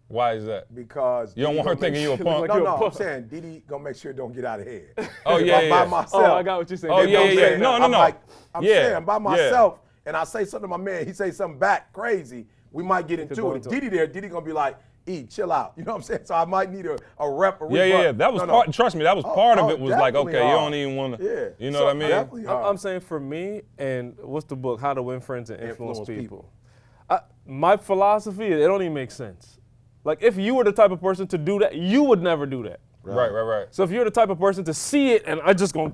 Why is that? Because you don't want her thinking you a punk? No, I'm saying Didi gonna make sure it don't get out of hand. Oh, if yeah, I'm by myself. Oh, I got what you're saying. Oh, yeah. No. I'm saying I'm by myself and I say something to my man, he say something back crazy, we might get into it. Didi gonna be like, chill out. You know what I'm saying? So I might need a rep. Yeah. That was part. Trust me, that was part of it. Was like, okay, hard. You don't even want to. Yeah. You know what I mean? I'm saying for me, and what's the book? How to Win Friends and Influence People. My philosophy is it don't even make sense. Like if you were the type of person to do that, you would never do that. Right. So if you're the type of person to see it and I just gonna,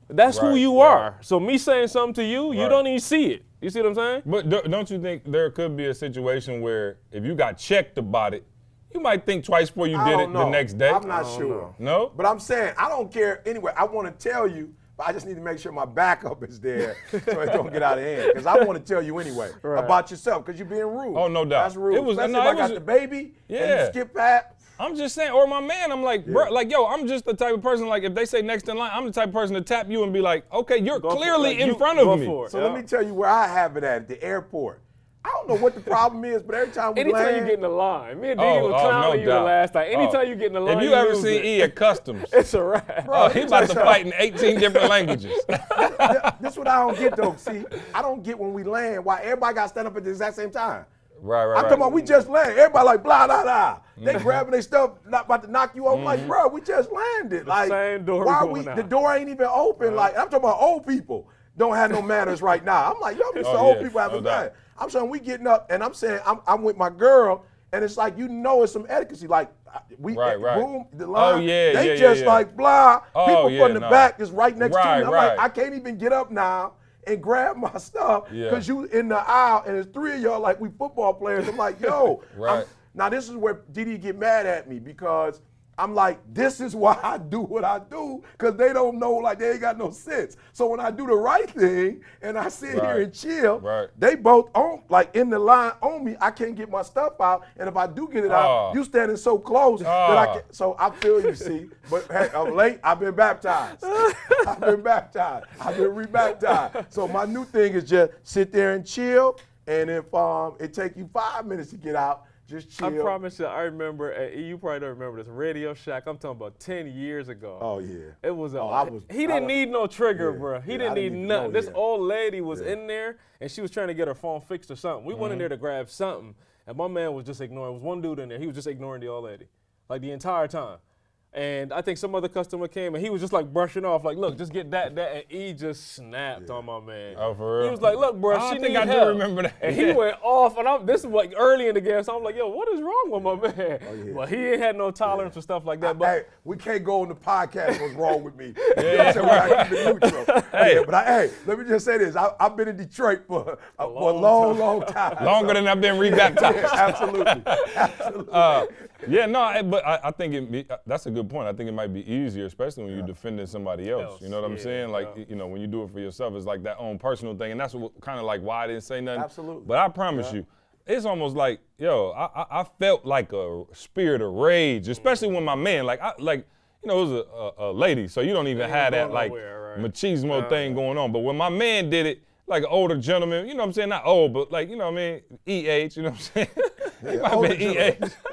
that's who you are. So me saying something to you, you don't even see it. You see what I'm saying? But don't you think there could be a situation where if you got checked about it, you might think twice before you did it the next day? I'm not sure. No? But I'm saying I don't care anyway. I want to tell you, but I just need to make sure my backup is there so it don't get out of hand. Because I want to tell you anyway about yourself because you're being rude. Oh, no doubt. That's rude. It was, Especially if I got the baby and you skip that. I'm just saying, or my man, I'm like, bro, like, yo, I'm just the type of person, like, if they say next in line, I'm the type of person to tap you and be like, okay, you're clearly in front of me. So let me tell you where I have it at the airport. I don't know what the problem is, but every time we Anytime you get in the line, me and Didi was clowning you the last time. Anytime you get in the line, if you ever seen E at Customs, it's a wrap. Bro, he about to fight in 18 different languages. This is what I don't get though. See, I don't get when we land why everybody got to stand up at the exact same time. Right. I'm talking about we just landed. Everybody like blah blah blah. They grabbing their stuff, not about to knock you over. I'm like, bro, we just landed. Like, same door why going out. the door ain't even open? Like, I'm talking about old people don't have no manners right now. I'm like, yo, I'm used to old people having manners. I'm saying we getting up, and I'm saying I'm with my girl, and it's like it's some etiquette. Like boom, the line. They just like blah. People from the back is right next to me. I'm like, I can't even get up now and grab my stuff because you in the aisle, and there's 3 of y'all like we football players. I'm like, yo. Now this is where Didi get mad at me because I'm like, this is why I do what I do, because they don't know, like they ain't got no sense. So when I do the right thing and I sit here and chill, they both on, like in the line on me, I can't get my stuff out. And if I do get it out, you standing so close that I can't. So I feel you, see. But hey, I'm late, I've been baptized. I've been baptized. I've been rebaptized. So my new thing is just sit there and chill. And if it take you 5 minutes to get out, just chill. I promise you, I remember, you probably don't remember this, Radio Shack, I'm talking about 10 years ago. Oh, yeah. It was he didn't need no trigger, bro. He didn't need nothing. This old lady was in there, and she was trying to get her phone fixed or something. We went in there to grab something, and my man was just ignoring. There was one dude in there. He was just ignoring the old lady, like the entire time. And I think some other customer came, and he was just like brushing off, like, look, just get that, and he just snapped on my man. Oh, for real? He was like, look, bro, she need help. I do remember that. And he went off, and this was like early in the game, so I'm like, yo, what is wrong with my man? Oh, yeah. But he ain't had no tolerance for stuff like that. Hey, we can't go on the podcast what's wrong with me. You know what I'm saying? I keep it neutral. Hey, let me just say this. I've been in Detroit for a long time. Longer than I've been rebaptized. Absolutely. But I think that's a good point. I think it might be easier, especially when you're defending somebody else. You know what I'm saying? Like, you know, when you do it for yourself, it's like that own personal thing. And that's kind of like why I didn't say nothing. Absolutely. But I promise you, it's almost like, I felt like a spirit of rage, especially when my man, it was a lady, so you don't even have that, like, machismo thing going on. But when my man did it, like an older gentleman, you know what I'm saying? Not old, but like, you know what I mean? EH, you know what I'm saying?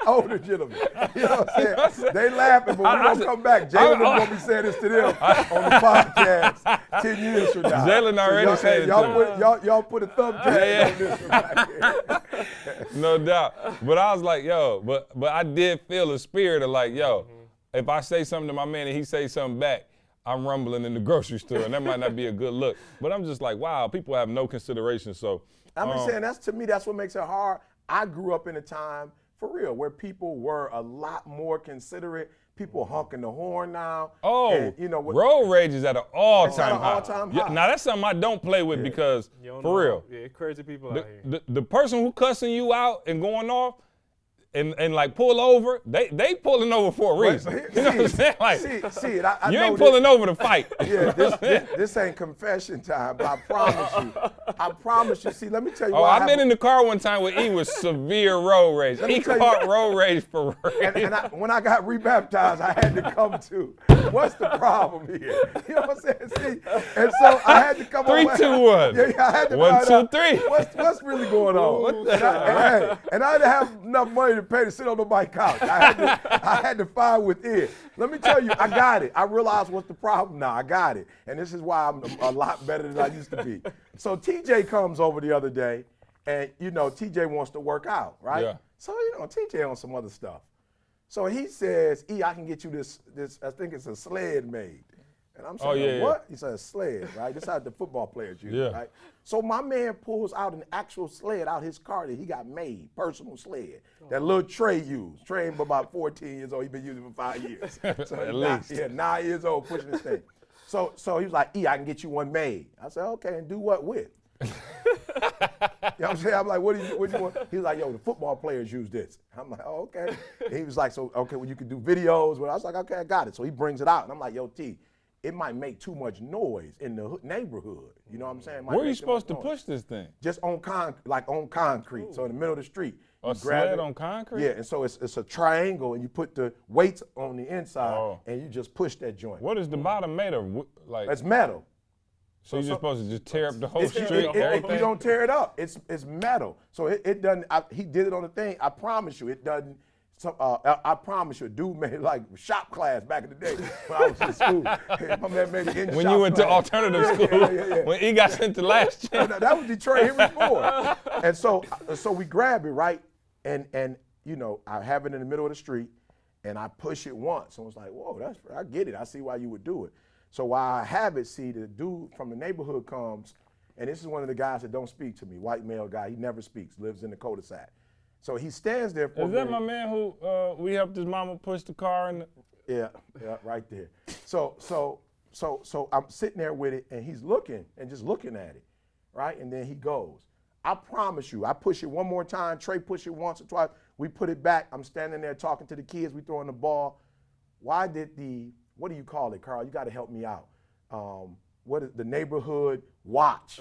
Older gentleman. You know what I'm saying? They laughing, but we don't come back. Jalen going to be saying this to them on the podcast 10 years from now. Jalen already said it to them. Y'all put a thumbtack on this one right here. No doubt. But I was like, but I did feel a spirit of like, if I say something to my man and he say something back, I'm rumbling in the grocery store, and that might not be a good look. But I'm just like, wow, people have no consideration. So I'm just saying, to me, that's what makes it hard. I grew up in a time, for real, where people were a lot more considerate. People honking the horn now. Oh, and, road rage is at an all-time high. Now, that's something I don't play with because, for real. Yeah, crazy people out here. The person who cussing you out and going off, and like pull over, they pulling over for a reason. You know what I'm saying? Like, you ain't pulling over to fight. Yeah, this ain't confession time, but I promise you. See, let me tell you. I've been in the car one time where he was severe road rage. He caught road rage for real. And when I got rebaptized, I had to come to, what's the problem here? You know what I'm saying? See, and so I had to come 3, 2, 1. Yeah, I had to 1, 2, 3. What's really going on? And I didn't have enough money to pay to sit on my couch. I had to find within. Let me tell you, I got it. I realized what's the problem now. I got it. And this is why I'm a lot better than I used to be. So TJ comes over the other day, and, TJ wants to work out, right? Yeah. So, TJ on some other stuff. So he says, I can get you this, I think it's a sled made. And I'm saying, what? He said, a sled, right? This is how the football players use it, right? So my man pulls out an actual sled out his car that he got made, personal sled, that little Trey used. Trey ain't about 14 years old. He been using it for 5 years. So at least. 9 years old pushing this thing. So he was like, I can get you one made. I said, okay, and do what with? You know what I'm saying? I'm like, what do you want? He was like, the football players use this. I'm like, oh, okay. And he was like, you can do videos. Well, I was like, okay, I got it. So he brings it out, and I'm like, T, it might make too much noise in the neighborhood. You know what I'm saying? Where are you supposed to push this thing? Just on concrete. Ooh. So in the middle of the street. A sled on concrete? Yeah, and so it's a triangle, and you put the weights on the inside, and you just push that joint. What is the bottom made of? It's metal. So you're supposed to just tear up the whole street? You don't tear it up. It's metal. So it doesn't. He did it on the thing. I promise you, it doesn't. I promise you, a dude made like shop class back in the day when I was in school. My man made it in when shop you went class. to alternative school, when he got sent to last year. That was Detroit Henry Ford. And so we grab it, right? And I have it in the middle of the street, and I push it once. And it's like, whoa, I get it. I see why you would do it. So while I have it, see, the dude from the neighborhood comes, and this is one of the guys that don't speak to me, white male guy. He never speaks, lives in the cul-de-sac. So he stands there for a minute. Is that my man who we helped his mama push the car in? Yeah, right there. So I'm sitting there with it, and he's looking and just looking at it, right? And then he goes. I promise you, I push it one more time. Trey push it once or twice. We put it back. I'm standing there talking to the kids. We throwing the ball. why did what do you call it, Carl? You got to help me out. What is the neighborhood watch?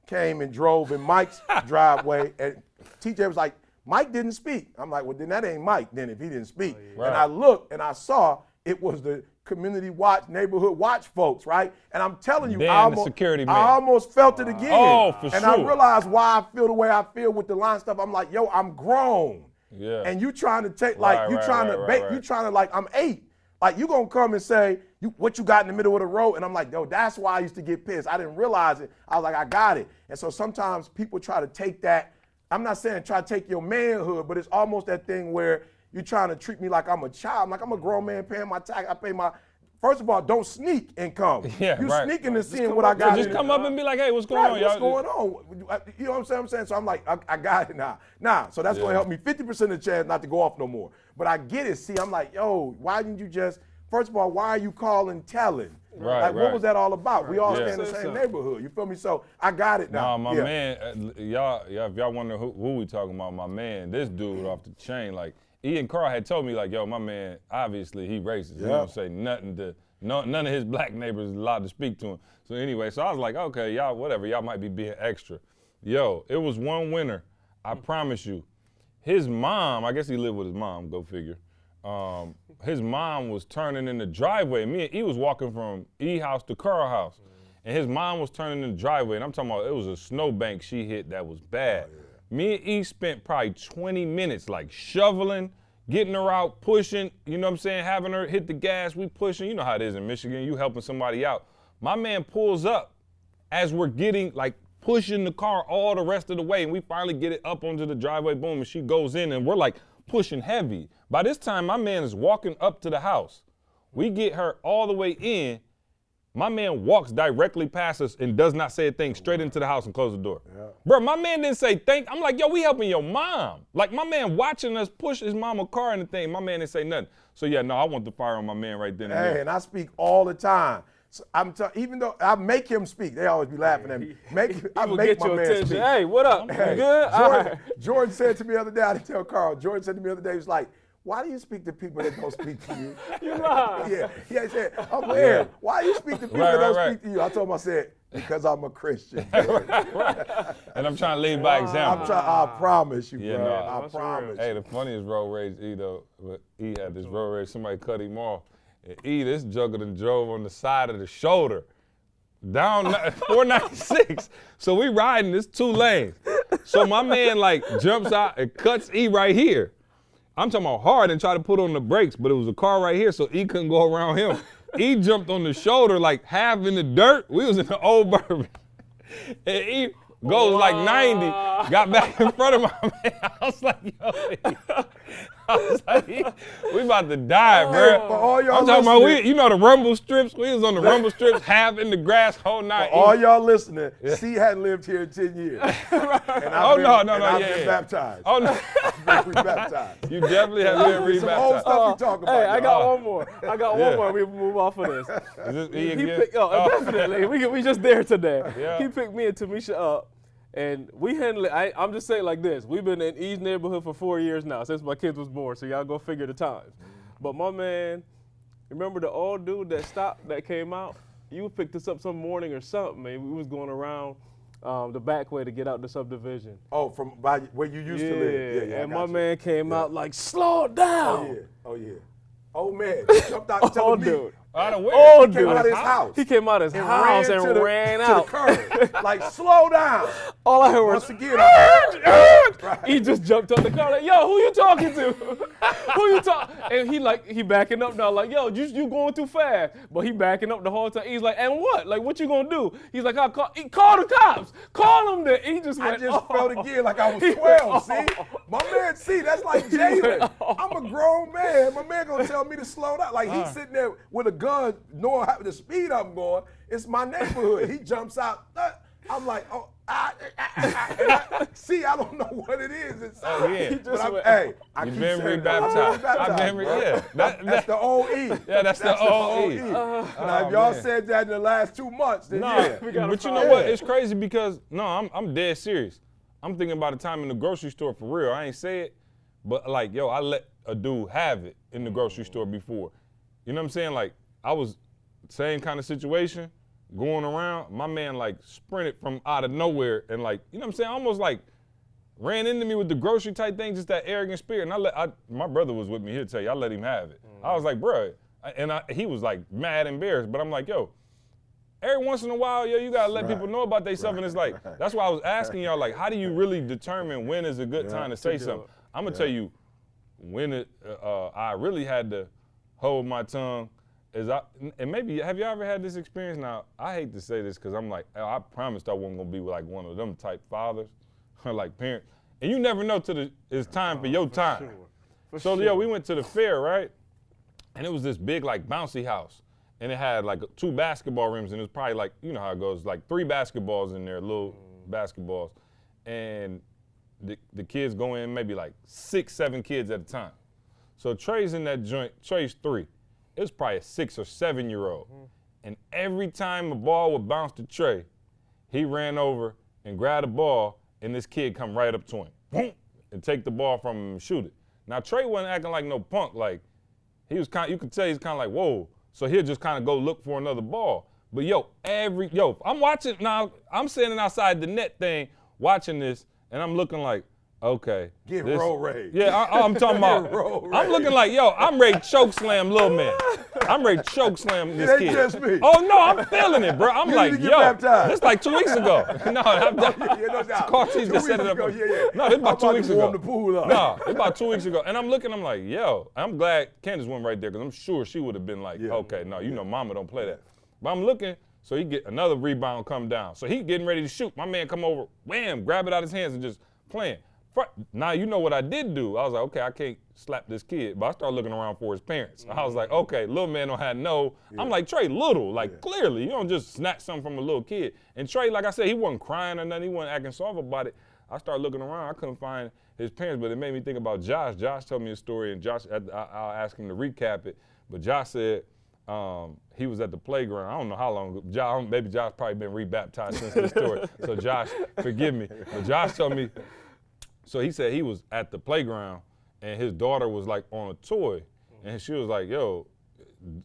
Came and drove in Mike's driveway, and TJ was like, Mike didn't speak. I'm like, well, then that ain't Mike then if he didn't speak. Right. And I looked and I saw it was the community watch, neighborhood watch folks, right? And I'm telling you, I almost felt it again. Oh, for and sure. I realized why I feel the way I feel with the line stuff. I'm like, yo, I'm grown. Yeah. And you trying to take, like, you trying to, like, I'm 8. Like, you gonna come and say, what you got in the middle of the road? And I'm like, yo, that's why I used to get pissed. I didn't realize it. I was like, I got it. And so sometimes people try to take that. I'm not saying try to take your manhood, but it's almost that thing where you're trying to treat me like I'm a child. I'm like, I'm a grown man paying my tax. I pay my, first of all, don't sneak and come. Yeah, you right. sneaking and seeing what I got. Just come up and be like, hey, what's going on, y'all? What's going on? You know what I'm saying? So I'm like, I got it now. So that's going to help me 50% of the chance not to go off no more. But I get it. See, I'm like, yo, why didn't you just, first of all, why are you calling telling? Right, what was that all about? We all stay in the Yeah. same neighborhood. You feel me? So I got it now. Nah, my man, y'all, if y'all wonder who we talking about, my man, this dude off the chain, like, Ian Carl had told me, like, yo, my man, obviously he racist. He don't say nothing to, none of his black neighbors is allowed to speak to him. So anyway, so I was like, okay, y'all, whatever, y'all might be being extra. Yo, it was one winter, I promise you. His mom, I guess he lived with his mom, go figure. His mom was turning in the driveway. Me and E was walking from E house to Carl house. And his mom was turning in the driveway. And I'm talking about, it was a snowbank she hit that was bad. Me and E spent probably 20 minutes like shoveling, getting her out, pushing, you know what I'm saying, having her hit the gas, we pushing. You know how it is in Michigan, you helping somebody out. My man pulls up as we're getting, like, pushing the car all the rest of the way. And we finally get it up onto the driveway, boom, and she goes in and we're like pushing heavy. By this time, my man is walking up to the house. We get her all the way in. My man walks directly past us and does not say a thing, straight into the house and close the door. Yeah. Bro, my man didn't say thank. I'm like, yo, we helping your mom. Like, my man watching us push his mama car and the thing. My man didn't say nothing. So yeah, no, I want the fire on my man right then and there. Hey, and I speak all the time. So even though I make him speak, they always be laughing at me. I make my man speak. Hey, what up? Hey, You good? Jordan said to me the other day, I didn't tell Carl, Jordan said to me the other day, he was like, why do you speak to people that don't speak to you? You lie. Yeah, he said, I'm weird. Why do you speak to people that don't speak to you? I told him, I said, because I'm a Christian. And I'm trying to lead by example. I promise you, Yeah, bro. no. I promise. Hey, the funniest road rage, E, though, he had this road rage, somebody cut him off. And E, this jugger done drove on the side of the shoulder. Down 496. So we riding this 2 lanes. So my man like jumps out and cuts E right here. I'm talking about hard and try to put on the brakes, but it was a car right here, so E couldn't go around him. E jumped on the shoulder like half in the dirt. We was in the old Bourbon. And E goes like 90, got back in front of my man. I was like, yo, we about to die, bro. For all y'all I'm talking about, you know the rumble strips? We was on the rumble strips, half in the grass, whole night. For all y'all listening, C hadn't lived here in 10 years. And I've been baptized. Oh, no. I've been rebaptized. You definitely have been rebaptized. Some old stuff we talk about. Hey, I got one more. One more. We move off of this. Is this E He again? picked, definitely. We just there today. Yeah. He picked me and Tamisha up. And we handle it, I'm just saying like this. We've been in E's neighborhood for 4 years now, since my kids was born, so y'all go figure the times. But my man, remember the old dude that stopped, that came out? You picked us up some morning or something, man. We was going around the back way to get out the subdivision. Oh, from by where you used to live. Yeah, and my man came out like, slow it down. Oh, yeah. Old man, jumped out telling me. Dude. He came out of his house. He came out of his house and ran out. To the curb. Like, slow down. All I heard was, once again, he just jumped on the car like, yo, who you talking to? Who you talking? And he backing up now like, yo, you going too fast. But he backing up the whole time. He's like, and what? Like, what you gonna do? He's like, call the cops. Call them there. He just went, I just felt again like I was 12, see? My man, see, that's like Jalen. I'm a grown man. My man gonna tell me to slow down. Like, he's sitting there with a gun, knowing how the speed I'm going. It's my neighborhood. He jumps out. I'm like, see, I don't know what it is inside. Oh, yeah. You've been rebaptized. That's the old E. Yeah, that's the old E. Now, if y'all said that in the last 2 months, then but you know what? It's crazy because, I'm dead serious. I'm thinking about a time in the grocery store for real. I ain't say it, but like, yo, a dude have it in the grocery store before. You know what I'm saying? Like, I was same kind of situation, going around, my man like sprinted from out of nowhere and like, you know what I'm saying? Almost like ran into me with the grocery type thing, just that arrogant spirit. And my brother was with me, he'll tell you, I let him have it. I was like, bruh, and he was like mad, embarrassed, but I'm like, yo, every once in a while, yo, you gotta let people know about themselves. And it's like, that's why I was asking y'all, like, how do you really determine when is a good time to say something? I'm gonna tell you when I really had to hold my tongue. And maybe, have you ever had this experience? Now, I hate to say this because I'm like, I promised I wasn't gonna be like one of them type fathers or like parents. And you never know till it's time for your time. So, yo, we went to the fair, right? And it was this big like bouncy house. And it had like 2 basketball rims, and it was probably like, you know how it goes, like 3 basketballs in there, little basketballs. And the kids go in, maybe like 6, 7 kids at a time. So Trey's in that joint, Trey's 3. It was probably a 6 or 7-year-old. And every time a ball would bounce to Trey, he ran over and grabbed the ball, and this kid come right up to him, boom, and take the ball from him and shoot it. Now Trey wasn't acting like no punk, like he was you could tell he's kind of like, whoa. So he'll just kind of go look for another ball. But I'm watching now, I'm standing outside the net thing, watching this, and I'm looking like, okay. Get road rage. Yeah, I'm talking about, I'm looking like, yo, I'm ready to choke slam little man. I'm ready to choke slam this kid. Just me. Oh no, I'm feeling it, bro. I'm like, yo, this like 2 weeks ago. No, Cartesian just set it up. No, this about 2 weeks ago. No, it's about 2 weeks ago. And I'm looking, I'm like, yo, I'm glad Candace went right there because I'm sure she would have been like, okay, no, you know mama don't play that. But I'm looking, so he get another rebound come down. So he getting ready to shoot. My man come over, wham, grab it out of his hands and just playing. Now you know what I did do. I was like, okay, I can't slap this kid, but I started looking around for his parents. I was like, okay, little man don't have no. I'm like, Trey, little, like clearly, you don't just snatch something from a little kid. And Trey, like I said, he wasn't crying or nothing, he wasn't acting soft about it. I started looking around, I couldn't find his parents, but it made me think about Josh. Josh told me a story, and Josh, I'll ask him to recap it, but Josh said he was at the playground. I don't know how long ago. Maybe Josh probably been rebaptized since this story. So Josh, forgive me. But Josh told me, so he said he was at the playground and his daughter was like on a toy and she was like, yo,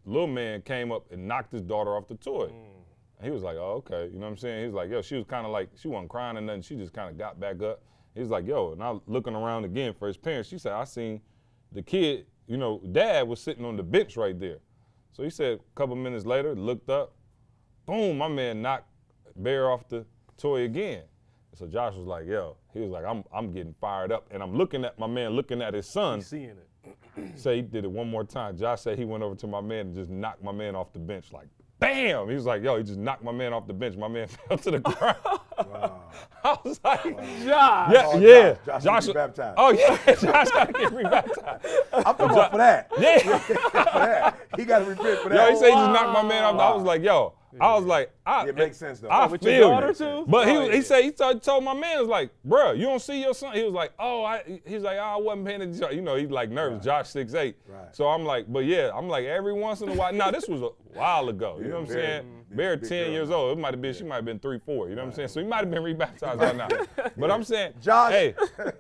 little man came up and knocked his daughter off the toy. And he was like, oh, okay, you know what I'm saying? He was like, yo, she was kind of like, she wasn't crying or nothing, she just kind of got back up. He was like, yo, and I was looking around again for his parents. She said, I seen the kid, you know, dad was sitting on the bench right there. So he said a couple minutes later, looked up, boom, my man knocked Bear off the toy again. So Josh was like, yo, he was like, I'm getting fired up. And I'm looking at my man, looking at his son. He's seeing it. Say he did it one more time. Josh said he went over to my man and just knocked my man off the bench, like, bam! He was like, yo, he just knocked my man off the bench. My man fell to the ground. Wow. I was like, Josh. Yeah, oh, yeah. Josh rebaptized. Oh, yeah, Josh got to get rebaptized. I'm talking about for that. Yeah. For that. He got to repent for that. Yo, he said he just knocked my man off. I was like, yo. I was like, it makes sense though. I with feel your daughter you. too? But he said he told my man, was like, bruh, you don't see your son? He was like, he's like, I wasn't paying attention. You know, he's like nervous. Josh 6'8". Right. So I'm like, but yeah, I'm like every once in a while. Now this was a while ago. You know what I'm saying? Bear 10 years old. It might have been, she might have been 3, 4. You know what I'm saying? So he might have been rebaptized right now. But I'm saying, Josh, hey,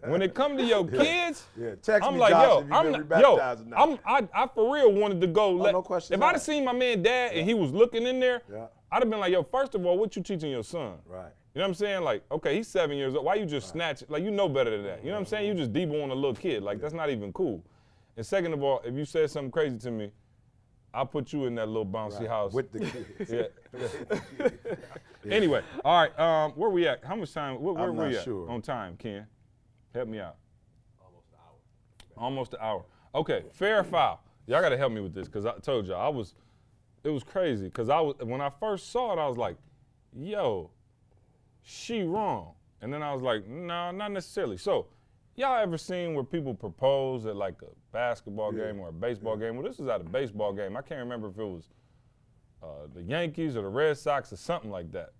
when it come to your kids, text I'm me, like, Josh, yo, if you've been rebaptized or not. I for real wanted to go. No question. If I'd have seen my man dad and he was looking in there, I'd have been like, yo, first of all, what you teaching your son? Right. You know what I'm saying? Like, okay, he's 7 years old. Why you just snatch it? Like, you know better than that. You know what I'm saying? You just debo on a little kid. Like, that's not even cool. And second of all, if you said something crazy to me, I'll put you in that little bouncy house. With the kids. Yeah. Anyway, all right, where we at? How much time? Where I'm we not at sure. on time, Ken? Help me out. Almost an hour. Okay, fair or foul? Y'all got to help me with this because I told y'all it was crazy because when I first saw it, I was like, yo, she wrong. And then I was like, no, not necessarily. So y'all ever seen where people propose at like a basketball game or a baseball game? Well, this was at a baseball game. I can't remember if it was the Yankees or the Red Sox or something like that.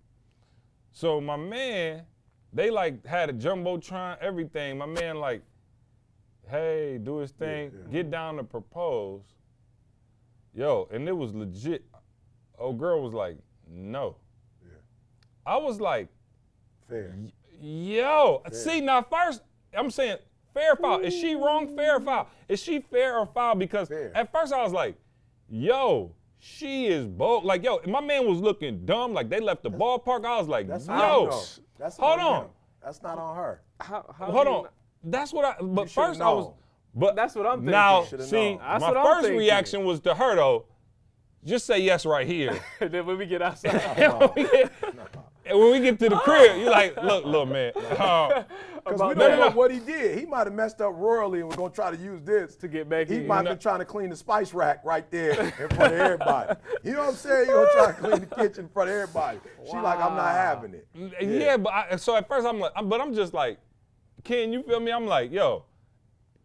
So my man, they like had a jumbotron, everything. My man like, hey, do his thing, get down to propose. Yo, and it was legit. Old girl was like, no. Yeah. I was like, fair. Yo, fair. See, now first, I'm saying Fair or foul? Is she wrong? Fair or foul? Is she fair or foul? Because at first I was like, yo, she is bold. Like, yo, my man was looking dumb. Like, they left the ballpark. I was like, yo, hold on. That's not on her. Hold on. That's what but first I was. But that's what I'm thinking. Now, see, my first reaction was to her, though. Just say yes right here. And then when we get outside. And when we get to the crib, you're like, look, little man. Because we don't know what he did. He might have messed up royally and we're going to try to use this to get back in. He might have been trying to clean the spice rack right there in front of everybody. You know what I'm saying? You're going to try to clean the kitchen in front of everybody. She like, I'm not having it. Yeah, but so at first I'm like, I'm just like, Ken, you feel me? I'm like, yo,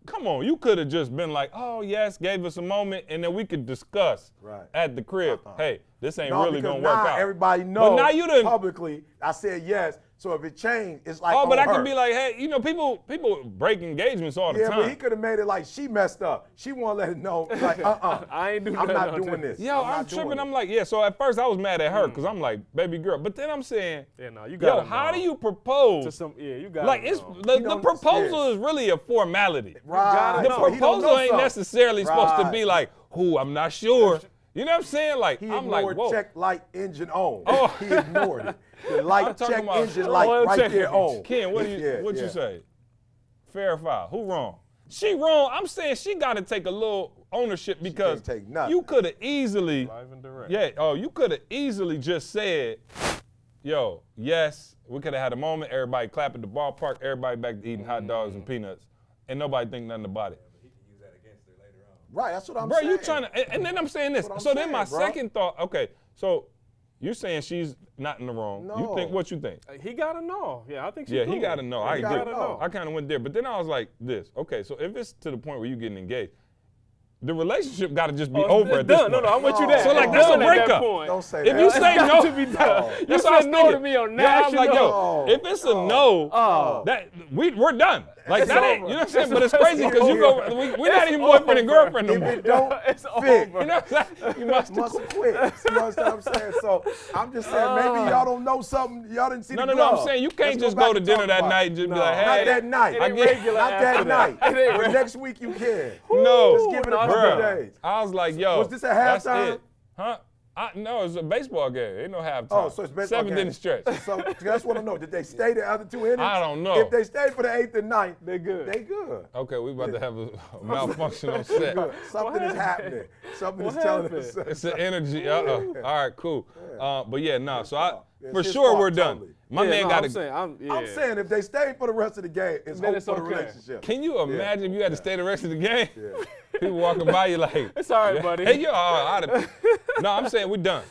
come on, you could have just been like, oh, yes, gave us a moment, and then we could discuss at the crib, hey, this ain't really going to work out. Everybody knows but now you done, publicly, I said yes, so if it changed, it's like but I her. could be like, hey, you know, people break engagements all the time. Yeah, but he could have made it like she messed up. She want to let it know, like, I ain't I'm not doing this. Yo, I'm tripping. I'm like, yeah, so at first I was mad at her because I'm like, baby girl. But then I'm saying, you got how do you propose? To some, you got like, it's the proposal is really a formality. Right. The proposal ain't necessarily supposed to be like, I'm not sure. You know what I'm saying? Like, I'm like, whoa. Check light engine on. He ignored it. The light check engine light right there on. Ken, what you say? Fair or foul? Who wrong? She wrong. I'm saying she got to take a little ownership because you could have easily, live and direct. You could have easily just said, yo, yes, we could have had a moment, everybody clap at the ballpark, everybody back to eating hot dogs and peanuts, and nobody think nothing about it. Right, that's what I'm saying. Bro, you trying to, and then I'm saying this. So then my second thought, okay, so you're saying she's not in the wrong. No. You think, what you think? He got to know. Yeah, I think she's Yeah, he got to know. I agree. Know. I kind of went there. But then I was like this. Okay, so if it's to the point where you're getting engaged, the relationship got to just be over at this point. No, I'm with you there. So like that's a breakup. Don't say that. If you say no, to be done. That's You what I was said no thinking. to me on Yeah, I was national. like, yo, if it's a no, that we're done. Like that ain't, you know what I'm saying? But it's crazy because we're not even boyfriend and girlfriend no more. If it don't fit, you know what I'm saying? You must have quit. You know what I'm saying? So I'm just saying maybe y'all don't know something. Y'all didn't see the glove. No, I'm saying you can't just go to dinner that night and just be like, hey. Not that night. Not that night. But next week you can. No. Just give it a couple days. I was like, yo. Was this a halftime? That's it. Huh? No, it's a baseball game. Ain't no halftime. Oh, so it's baseball 7th inning stretch. So that's what I know. Did they stay the other 2 innings? I don't know. If they stayed for the 8th and 9th, they good. They good. Okay, we about to have a malfunction on set. Something is happening. Something is telling us. It's an energy. All right, cool. But yeah, no. So for sure we're done. My man got to. I'm saying if they stay for the rest of the game, it's hope for the relationship. Can you imagine if you had to stay the rest of the game? People walking by you like, it's all right, buddy. Hey, yo, no, I'm saying we're done.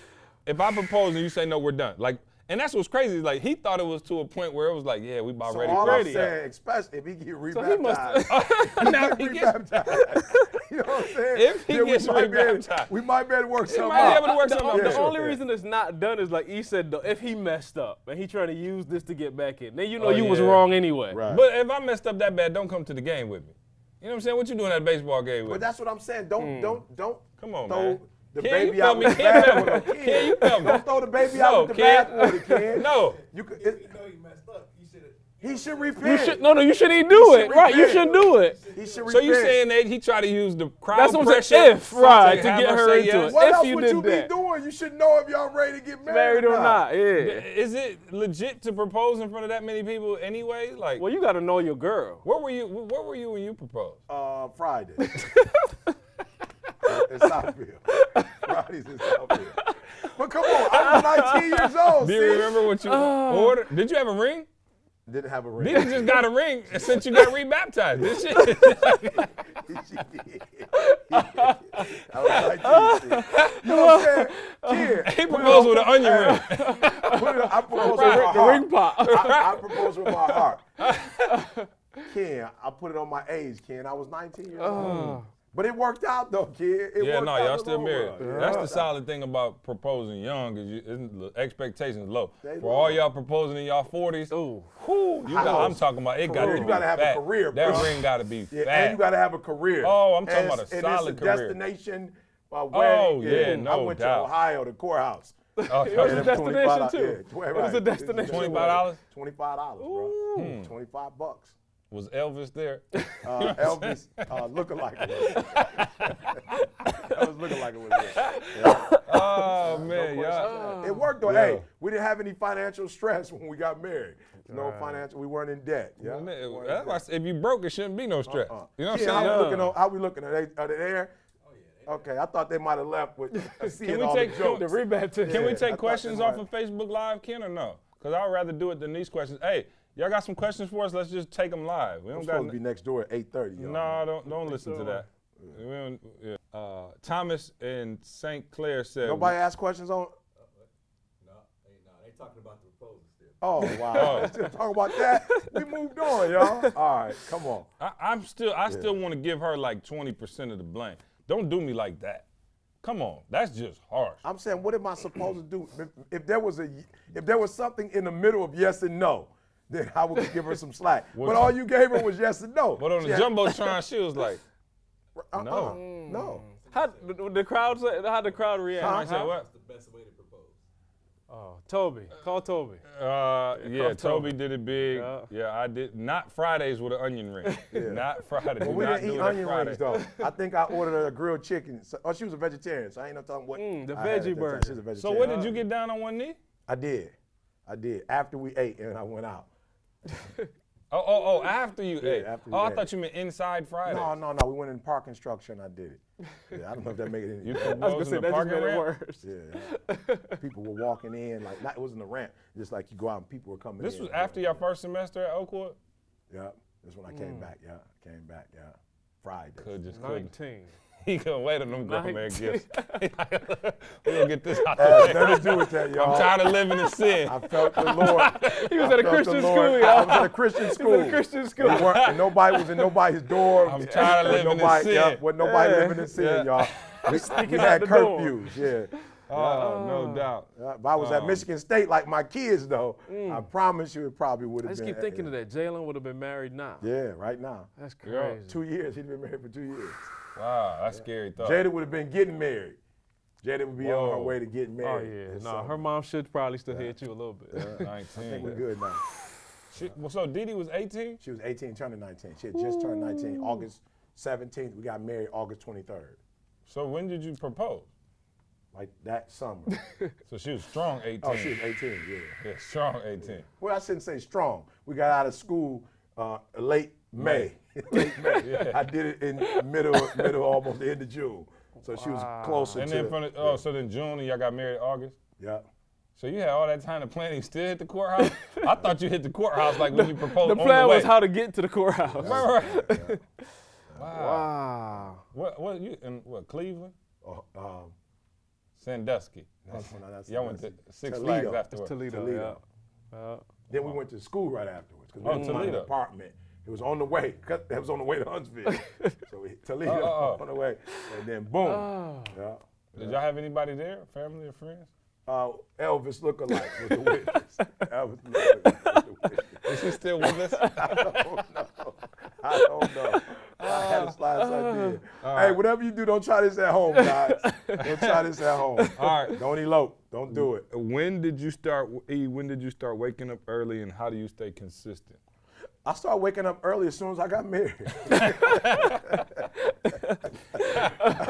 If I propose and you say no, we're done. Like, and that's what's crazy. Like, he thought it was to a point where it was like, yeah, we about ready. All I'm saying, especially if he get rebaptized. You know what I'm saying? If he gets rebaptized, we might be able to work something out. The only reason it's not done is like he said, if he messed up and he trying to use this to get back in, then you know you was wrong anyway. Right. But if I messed up that bad, don't come to the game with me. You know what I'm saying? What you doing at a baseball game with? But that's what I'm saying. Don't come on, throw man. The baby out with the bathwater. Can you tell me? Don't throw the baby out with the bathwater, Ken. No. You messed up. He should repent. You shouldn't do it. Right, you shouldn't do it. He should repent. So you saying that he tried to use the crowd That's what pressure to get her into it. What else would you be doing? You should know if y'all ready to get married or not. Yeah. Is it legit to propose in front of that many people anyway? Like, well, you got to know your girl. Where were you when you proposed? Friday. In Southfield. Fridays in Southfield. But come on, I was 19 years old. Do you remember what you ordered? Did you have a ring? Didn't have a ring. Didn't just got a ring since you got rebaptized. This shit. I was 19. You know what I'm saying? Kid, he proposed with an onion ring. I proposed with my heart. Ring pop. I proposed with my heart. Ken, I put it on my age, Ken. I was 19 years old. But it worked out though, kid. Y'all still married. That's the solid thing about proposing young is the expectations low. For all y'all proposing in y'all 40s, I'm talking about it got to be You got to have a career, bro. That ring got to be fat. And you got to have a career. Oh, I'm talking about a solid career. And it's a destination wedding. No I went to Ohio, the courthouse. It was a destination too. It was a destination. $25? $25, bro. $25. Was Elvis there? Elvis looking like it was. Elvis looking like it was there. Yeah. Oh, man, y'all. It worked though. Yeah. Hey, we didn't have any financial stress when we got married. No financial. We weren't in debt. Yeah. Man, that's why if you broke, it shouldn't be no stress. You know what I'm Yeah, saying? how we looking? Are they there? Oh yeah. Okay, I thought they might have left with seeing all the jokes. The rebaptism? Can we I take thought questions they off might. of Facebook Live, Ken, or no? Because I'd rather do it than these questions. Hey, y'all got some questions for us? Let's just take them live. We I'm don't supposed got to be next door at 8:30. No, don't listen to that. We don't, yeah. Thomas in St. Clair said. Nobody asked questions on. No, they talking about the proposal still. Oh wow! Still talking about that. We moved on, y'all. All right, come on. I still want to give her like 20% of the blame. Don't do me like that. Come on, that's just harsh. I'm saying, what am I supposed to do? If there was something in the middle of yes and no, then I would give her some slack. But all you gave her was yes and no. But on the Jumbotron, she was like, no. No. How'd the crowd react? I said, what? That's the best way to propose. Oh, Toby. Call Toby. Yeah, Toby did it big. Yeah. Yeah, I did. Not Fridays with an onion ring. Not Friday. But Do we not didn't do eat it at onion Friday. rings though. I think I ordered a grilled chicken. Oh, she was a vegetarian, so I ain't no talking what. The I had veggie at that time. burger. She's a vegetarian. So when did you get down on one knee? I did. After we ate and I went out. Oh, after you ate. after we I ate. thought you meant inside Friday. No. We went in parking structure and I did it. Yeah, I don't know if that made it any You better. I was proposed gonna say in the that just parking made it ramp? worse. Yeah. People were walking in, like it wasn't a ramp, just like you go out and people were coming in. This was after your first semester at Oakwood? Yeah, that's when I came back. Yeah, Friday. Couldn't. 19. He couldn't wait on them grown man 19. gifts. We're going to get this out Had the nothing to do with that, way. y'all. I'm tired of living in sin. I felt the Lord. He was at a felt Christian the school, Lord. y'all. I was at a Christian school. Christian school. We weren't, and nobody was in nobody's door. I'm tired of living in nobody, sin. Yeah, wasn't nobody Yeah. living in sin, Yeah. y'all. We Sneaking had out the door. curfews, yeah. Oh, no doubt. If I was at Michigan State like my kids, though, I promise you it probably would I have just been. keep thinking of that. Jalen would have been married now. Yeah, right now. That's crazy. 2 years. He'd been married for 2 years. Wow, that's scary thought. Jada would have been getting married. Jada would be on her Whoa. way to getting Oh, married. yeah. this No, summer. her mom should probably still hit you a little bit. 19. I think we're good now. So Didi was 18? She was 18, turning 19. She had just turned 19. August 17th. We got married August 23rd. So when did you propose? Like that summer. So she was strong 18. Oh, she was 18, yeah. Yeah, strong 18. Well, I shouldn't say strong. We got out of school late May. Late May. Yeah. I did it in middle, almost the end of June. So she was closer And to. then so then June and y'all got married August? Yeah. So you had all that time to plan and you still hit the courthouse? I thought you hit the courthouse like when you proposed The on plan the way. was how to get to the courthouse. Right. Wow. What you in Cleveland? Sandusky. That's Y'all went to Six Toledo. Flags afterwards. Toledo. Yeah. Then we went to school right afterwards because we Oh, were in an Toledo. apartment. It was on the way. It was on the way to Huntsville. So Toledo on the way, and then boom. Yeah. Did y'all have anybody there, family or friends? Elvis lookalike was the witness. Elvis lookalike was the witness. Is he still with us? I don't know. I had a slide, so I did. Hey, whatever you do, don't try this at home, guys. Don't try this at home. All right. Don't elope. Don't do it. When did you start waking up early and how do you stay consistent? I started waking up early as soon as I got married.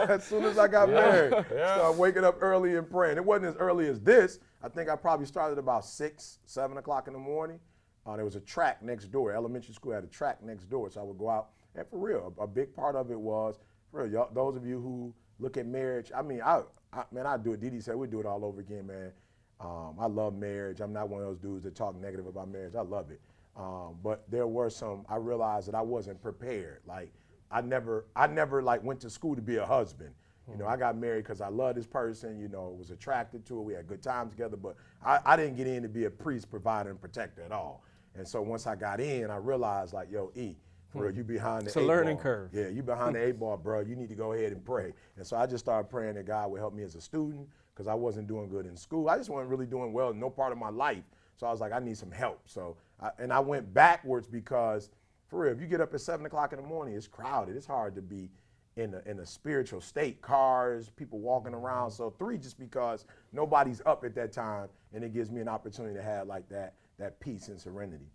As soon as I got married, started waking up early and praying. It wasn't as early as this. I think I probably started about 6, 7 o'clock in the morning. There was a track next door. Elementary school had a track next door, so I would go out. And for real, a big part of it was, for real, y'all, those of you who look at marriage, I mean, I'd do it. Didi said we'd do it all over again, man. I love marriage. I'm not one of those dudes that talk negative about marriage. I love it. But there were I realized that I wasn't prepared. Like, I never like went to school to be a husband. You know, I got married because I loved this person, you know, was attracted to it. We had good times together, but I didn't get in to be a priest, provider, and protector at all. And so once I got in, I realized, like, yo, for real, you behind the It's a 8 learning ball. curve. Yeah, you behind the 8 ball, bro. You need to go ahead and pray. And so I just started praying that God would help me as a student because I wasn't doing good in school. I just wasn't really doing well in no part of my life. So I was like, I need some help. So, I went backwards because, for real, if you get up at 7 o'clock in the morning, it's crowded. It's hard to be in a spiritual state, cars, people walking around. So 3, just because nobody's up at that time, and it gives me an opportunity to have like that peace and serenity.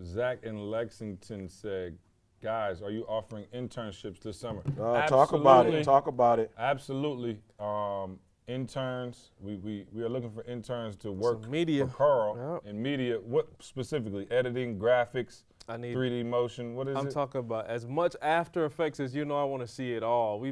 Zach in Lexington said, guys, are you offering internships this summer? Talk about it. Talk about it. Absolutely. Interns, we are looking for interns to work media. for Carl in media. What specifically? Editing, graphics, I need 3D motion. What is I'm it? talking about as much After Effects as you know. I want to see it all.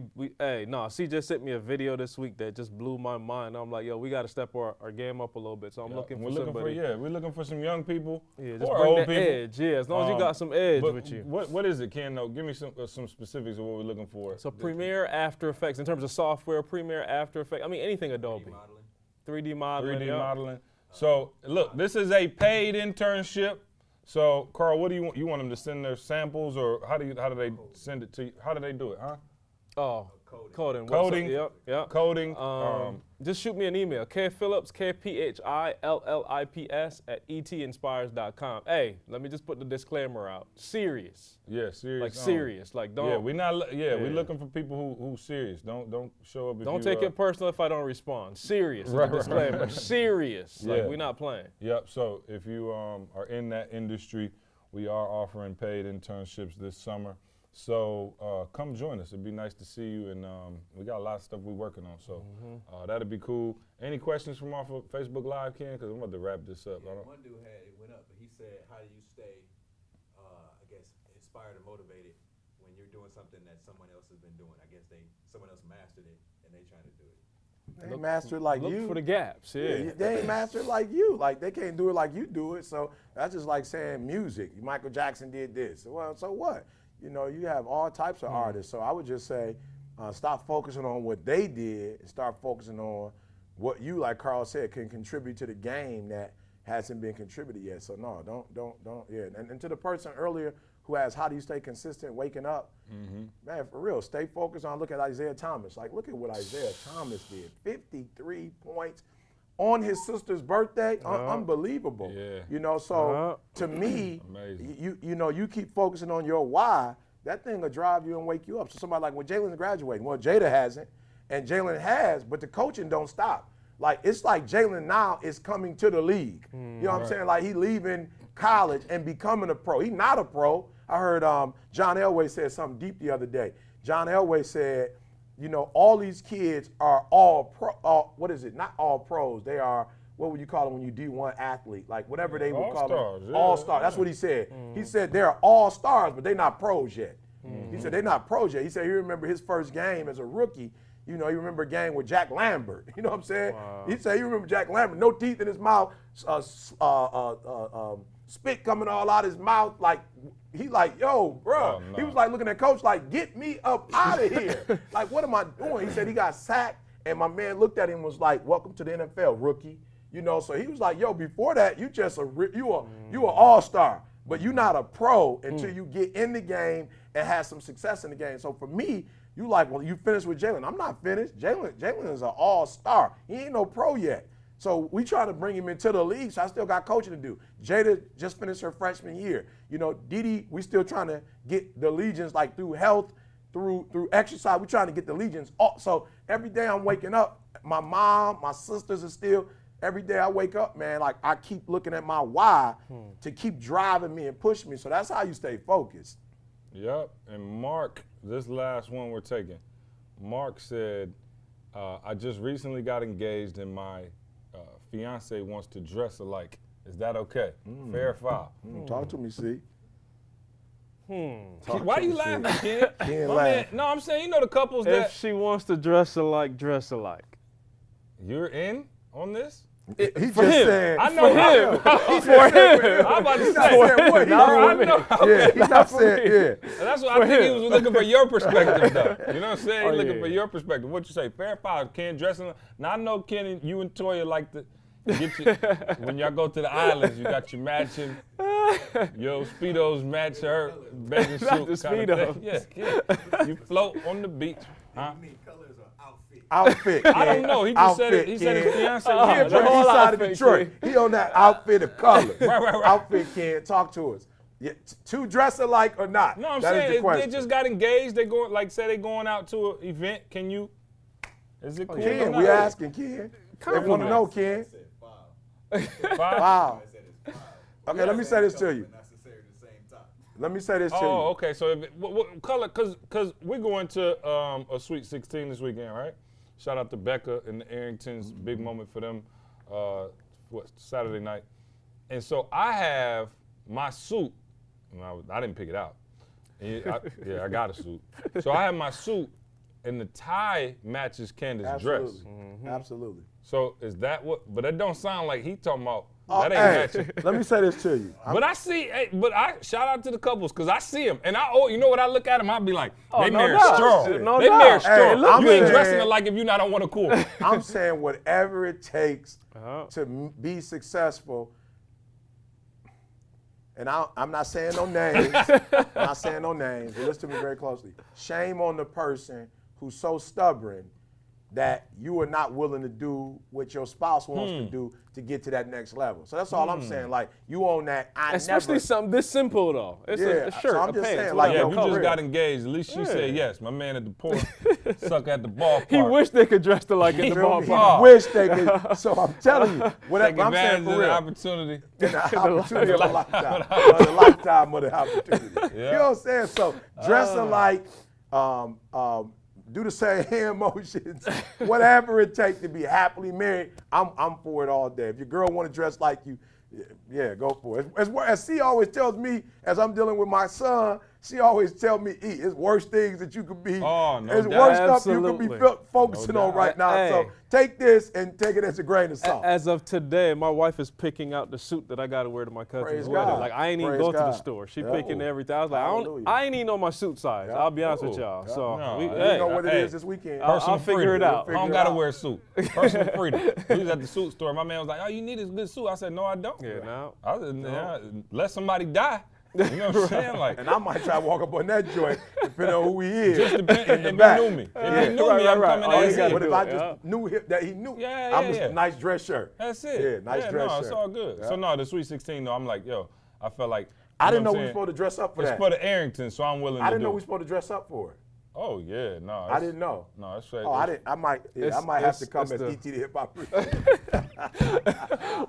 C just sent me a video this week that just blew my mind. I'm like, yo, we got to step our game up a little bit. So I'm looking for somebody. We're looking for some young people. Yeah, just or bring old the people. edge. Yeah, as long as you got some edge But with you. what is it, Ken? Give me some specifics of what we're looking for. So Premiere, After Effects in terms of software. Premiere, After Effects. I mean anything Adobe. 3D modeling. So look, this is a paid internship. So Carl, what do you want? You want them to send their samples, or how do they send it to you? How do they do it, huh? Oh, coding. Coding. Yep. Coding. Just shoot me an email. KPhillips, KPHILLIPS @etinspires.com. Hey, let me just put the disclaimer out. Serious. Yeah, serious. Like serious. Like don't. Yeah, we're looking for people who serious. Don't show up. Don't take it personal if I don't respond. Serious. Is the disclaimer. Serious. Like we're not playing. Yep. So if you are in that industry, we are offering paid internships this summer. So come join us. It'd be nice to see you, and we got a lot of stuff we're working on. So that'd be cool. Any questions from off of Facebook Live, Ken? Because I'm about to wrap this up. Yeah, one dude it went up, but he said, "How do you stay, I guess, inspired or motivated when you're doing something that someone else has been doing? I guess someone else mastered it and they trying to do it." They ain't mastered like you. Look for the gaps. Yeah. They ain't mastered like you. Like they can't do it like you do it. So that's just like saying music. Michael Jackson did this. Well, so what? You know, you have all types of artists. So I would just say, stop focusing on what they did and start focusing on what you, like Carl said, can contribute to the game that hasn't been contributed yet. So no, don't. Yeah. And to the person earlier who asked, how do you stay consistent waking up? Man, for real, stay focused on, look at Isaiah Thomas. Like, look at what Isaiah Thomas did. 53 points on his sister's birthday. Unbelievable. Yeah. You know, so to me, you keep focusing on your why, that thing will drive you and wake you up. So somebody like when Jalen's graduating, well, Jada hasn't, and Jalen has, but the coaching don't stop. Like, it's like Jalen now is coming to the league. You know what I'm saying? Like, he leaving college and becoming a pro. He's not a pro. I heard John Elway said something deep the other day. John Elway said, you know, all these kids are all pro, not all pros. They are, what would you call them when you D1 athlete? Like whatever they would call them. All stars. That's what he said. He said they're all stars, but they're not pros yet. He said they're not pros yet. He said he remember his first game as a rookie. You know, he remember a game with Jack Lambert. You know what I'm saying? Wow. He said he remember Jack Lambert, no teeth in his mouth, spit coming all out his mouth. Like, he like, yo, bro. Oh, no. He was like looking at coach like, get me up out of here. Like, what am I doing? He said he got sacked, and my man looked at him and was like, welcome to the NFL, rookie. You know, so he was like, yo, before that, you just you an all-star, but you're not a pro until you get in the game and have some success in the game. So for me, you like, well, you finished with Jalen. I'm not finished. Jalen is an all-star. He ain't no pro yet. So we try to bring him into the league, so I still got coaching to do. Jada just finished her freshman year. You know, Didi, we still trying to get the legions, like through health, through exercise. We trying to get the legions. So every day I'm waking up, my mom, my sisters are still, every day I wake up, man, like I keep looking at my why to keep driving me and pushing me. So that's how you stay focused. Yep, and Mark, this last one we're taking. Mark said, I just recently got engaged and my fiance wants to dress alike. Is that okay? Fair or foul? Talk to me, see. Why are you laughing, Ken? No, I'm saying, you know the couples if that. She wants to dress alike, dress alike. You're in on this? He just said. I know him. For him. I'm about to He's say. not saying what. I know. Yeah, he's not saying, yeah. And that's what I think he was looking for your perspective, though. You know what I'm saying? He's looking for your perspective. What you say? Fair or foul? Ken dressing. Now I know Ken and you and Toya like to get you when y'all go to the islands. You got your matching. Your Speedos match her bathing suit. Not the Speedos. Yeah. You float on the beach. Huh? You mean colors or outfit? Outfit. I don't know. He just said it. He said his fiance. Ken from the east side of Detroit. He on that outfit of color. Right. Outfit, Ken. Talk to us. Yeah, two dress alike or not? No, I'm that saying is the question. they just got engaged. They going, like, say they going out to an event. Can you? Is it cool? Ken, we asking Ken. They want to know, Ken. I said five. Wow. I said it's five. Okay, let me say this to you. Not necessarily Let me say this to you. Oh, okay. So what color? Cause we're going to a Sweet 16 this weekend, right? Shout out to Becca and the Arringtons. Big moment for them. Saturday night. And so I have my suit. I didn't pick it out. I got a suit. So I have my suit, and the tie matches Candace's dress. Mm-hmm. Absolutely. So is that what? But that don't sound like he talking about. That ain't matching. Let me say this to you. But I see, I shout out to the couples because I see them, and you know what? I look at them, I'll be like, they married strong. They married strong. You ain't dressing it like if you not on one accord. I'm saying whatever it takes to be successful. And I'm not saying no names. I'm not saying no names. But listen to me very closely. Shame on the person who's so stubborn that you are not willing to do what your spouse wants to do to get to that next level. So that's all I'm saying. Like, you own that. Especially something this simple, though. It's a shirt, so I'm a just pants. saying, like, Yeah, if you just got engaged, at least she said yes. My man at the port, suck at the ballpark. He wished they could dress it like in the ballpark. He wished they could. So I'm telling you, whatever I'm saying for of real. the opportunity. The opportunity of a lifetime. The lifetime of the opportunity. Yeah. You know what I'm saying? So dressing like, do the same hand motions, whatever it takes to be happily married, I'm for it all day. If your girl want to dress like you, yeah, go for it. As she always tells me, as I'm dealing with my son, she always tells me, it's worse things that you could be, it's worse stuff you could be focusing on right now. Hey. So take this and take it as a grain of salt. As of today, my wife is picking out the suit that I got to wear to my cousin's Praise wedding. God. Like, I ain't even Praise go to the God. store. She Yeah. picking everything. I was like, Hallelujah. I ain't even on my suit size. I'll be honest with y'all. So, No, we, you You hey, know what it Hey. is this weekend. I'll figure it out. I don't gotta wear a suit. Personal freedom. We was at the suit store. My man was like, "Oh, you need a good suit." I said, "No, I don't." Yeah, now. I said, let somebody die. You know what I'm saying? Like, And I might try to walk up on that joint, depending on who he is. just depend. in the If back. he knew me, if he knew Right, me, I'm right, coming right. as Oh, him. But if I just Yeah. knew him, that he knew, Yeah, I'm yeah, just yeah. a nice dress shirt. That's it. Yeah, nice dress It's shirt. all good. Yeah. So no, the Sweet 16 though, I'm like, yo, I felt like I didn't know what we I'm were supposed to dress up for saying? that. It's for the Arrington, so I'm willing I to didn't do know we it. were supposed to dress up for it. Oh yeah, no. I didn't know. No, it's straight. Oh, I didn't. I might have to come as ET the Hip Hop Preacher.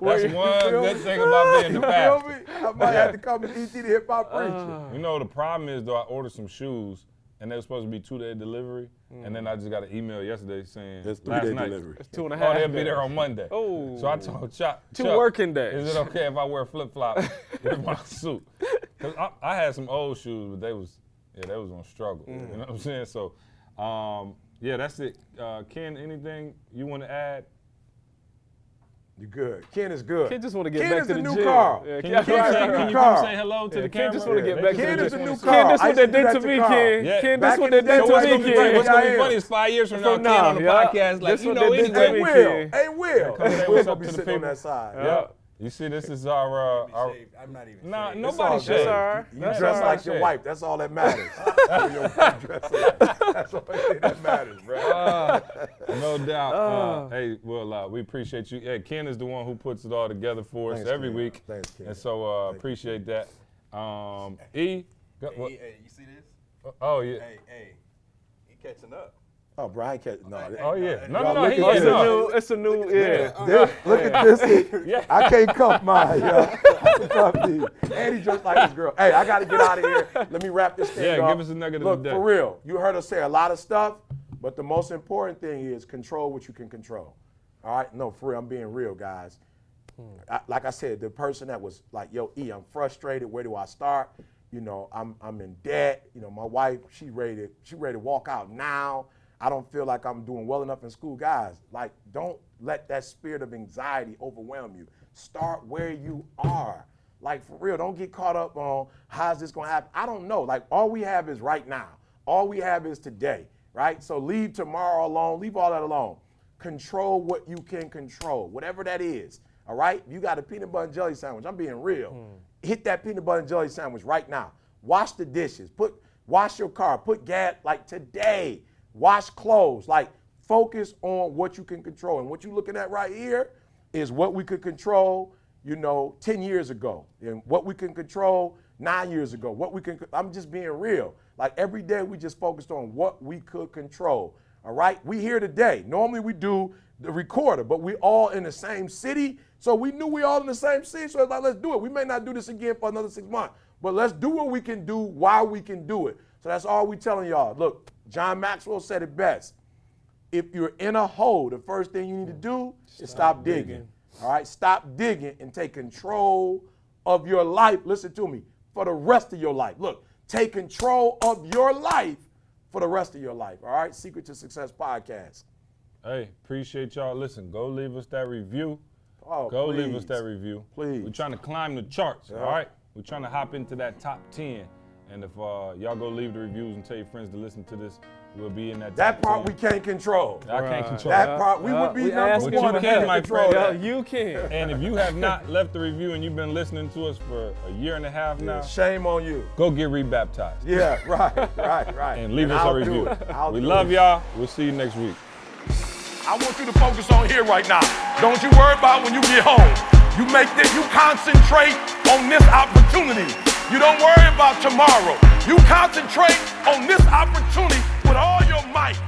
That's one good thing about being the You feel pastor. me? I might have to come as ET the Hip Hop Preacher. You know, the problem is, though, I ordered some shoes, and they were supposed to be 2-day delivery, and then I just got an email yesterday saying It's last 3-day night, delivery. It's 2.5 oh, they'll be days. there on Monday. Oh. So I told Chuck, Two working days. Is it okay if I wear flip-flops with my suit? Because I had some old shoes, but they was gonna struggle. You know what I'm saying? So, yeah, that's it. Ken, anything you want to add? You good. Ken is good. Ken just want to get Ken back is to the the new gym. Carl. Yeah, Can Ken, you come Carl. say hello to the Ken camera? just want to get Yeah, back Ken to is the the gym. new Ken, Carl. this I what used they to do did that to to me, Carl. Ken. Yeah. Ken, Back this what in they the day, did what's to gonna me, be Ken. great? What's gonna be Yeah, funny is 5 years from now, From Ken on the now, yeah. podcast, like, This you what know they did to anything. me. Will. Ken. Hey, Will. Come say Will what's gonna up be to the sitting on people. that side. Yeah. You see, this is our I'm not even nah, shaved. nobody all shaved. good. all right. You That's dress all like right. your wife. That's all that matters. Your wife dress like- That's the only thing that matters, bro. No doubt. Hey, well, we appreciate you. Hey, Ken is the one who puts it all together for us Thanks, every Ken. week. Thanks, Ken. And so appreciate that. E, what? Hey, you see this? Oh yeah. Hey, he catching up. Oh, Brian can't. No. Oh yeah. No, Y'all no, look he at It's this. a no. new, it's a new, yeah. Look at this. Yeah. I can't cuff mine, yo. I can cuff these. And he dressed like this girl. Hey, I got to get out of here. Let me wrap this thing Yeah, up. give us a nugget of Look, the day. for real, you heard us say a lot of stuff, but the most important thing is control what you can control. All right? No, for real, I'm being real, guys. Like I said, the person that was like, yo, E, I'm frustrated. Where do I start? You know, I'm in debt. You know, my wife, she ready to walk out now. I don't feel like I'm doing well enough in school. Guys, like, don't let that spirit of anxiety overwhelm you. Start where you are. Like, for real, don't get caught up on how's this going to happen. I don't know. Like, all we have is right now. All we have is today, right? So leave tomorrow alone. Leave all that alone. Control what you can control, whatever that is, all right? You got a peanut butter and jelly sandwich. I'm being real. Hit that peanut butter and jelly sandwich right now. Wash the dishes. Wash your car. Put gas, like today. Wash clothes. Like, focus on what you can control. And what you're looking at right here is what we could control, 10 years ago. And what we can control 9 years ago. I'm just being real. Like, every day we just focused on what we could control. All right? We here today. Normally we do the recorder, but we all in the same city. So we knew we all in the same city. So it's like, let's do it. We may not do this again for another 6 months. But let's do what we can do while we can do it. So that's all we telling y'all. Look, John Maxwell said it best. If you're in a hole, the first thing you need to do is stop digging. All right? Stop digging and take control of your life. Listen to me. For the rest of your life. Look, take control of your life for the rest of your life. All right? Secret to Success Podcast. Hey, appreciate y'all. Listen, go leave us that review. Oh, go please. leave us that review. Please. We're trying to climb the charts, Yeah. all right? We're trying to hop into that top 10. And if y'all go leave the reviews and tell your friends to listen to this, we'll be in that That top part 10. we can't control. I can't control That part, we would be we number asking one. you if can, we my control friend. that. You can. And if you have not left a review and you've been listening to us for a year and a half now, Shame on you. go get rebaptized. Yeah, right. And leave us I'll a do review. it. I'll We do love it. y'all. We'll see you next week. I want you to focus on here right now. Don't you worry about when you get home. You concentrate on this opportunity. You don't worry about tomorrow. You concentrate on this opportunity with all your might.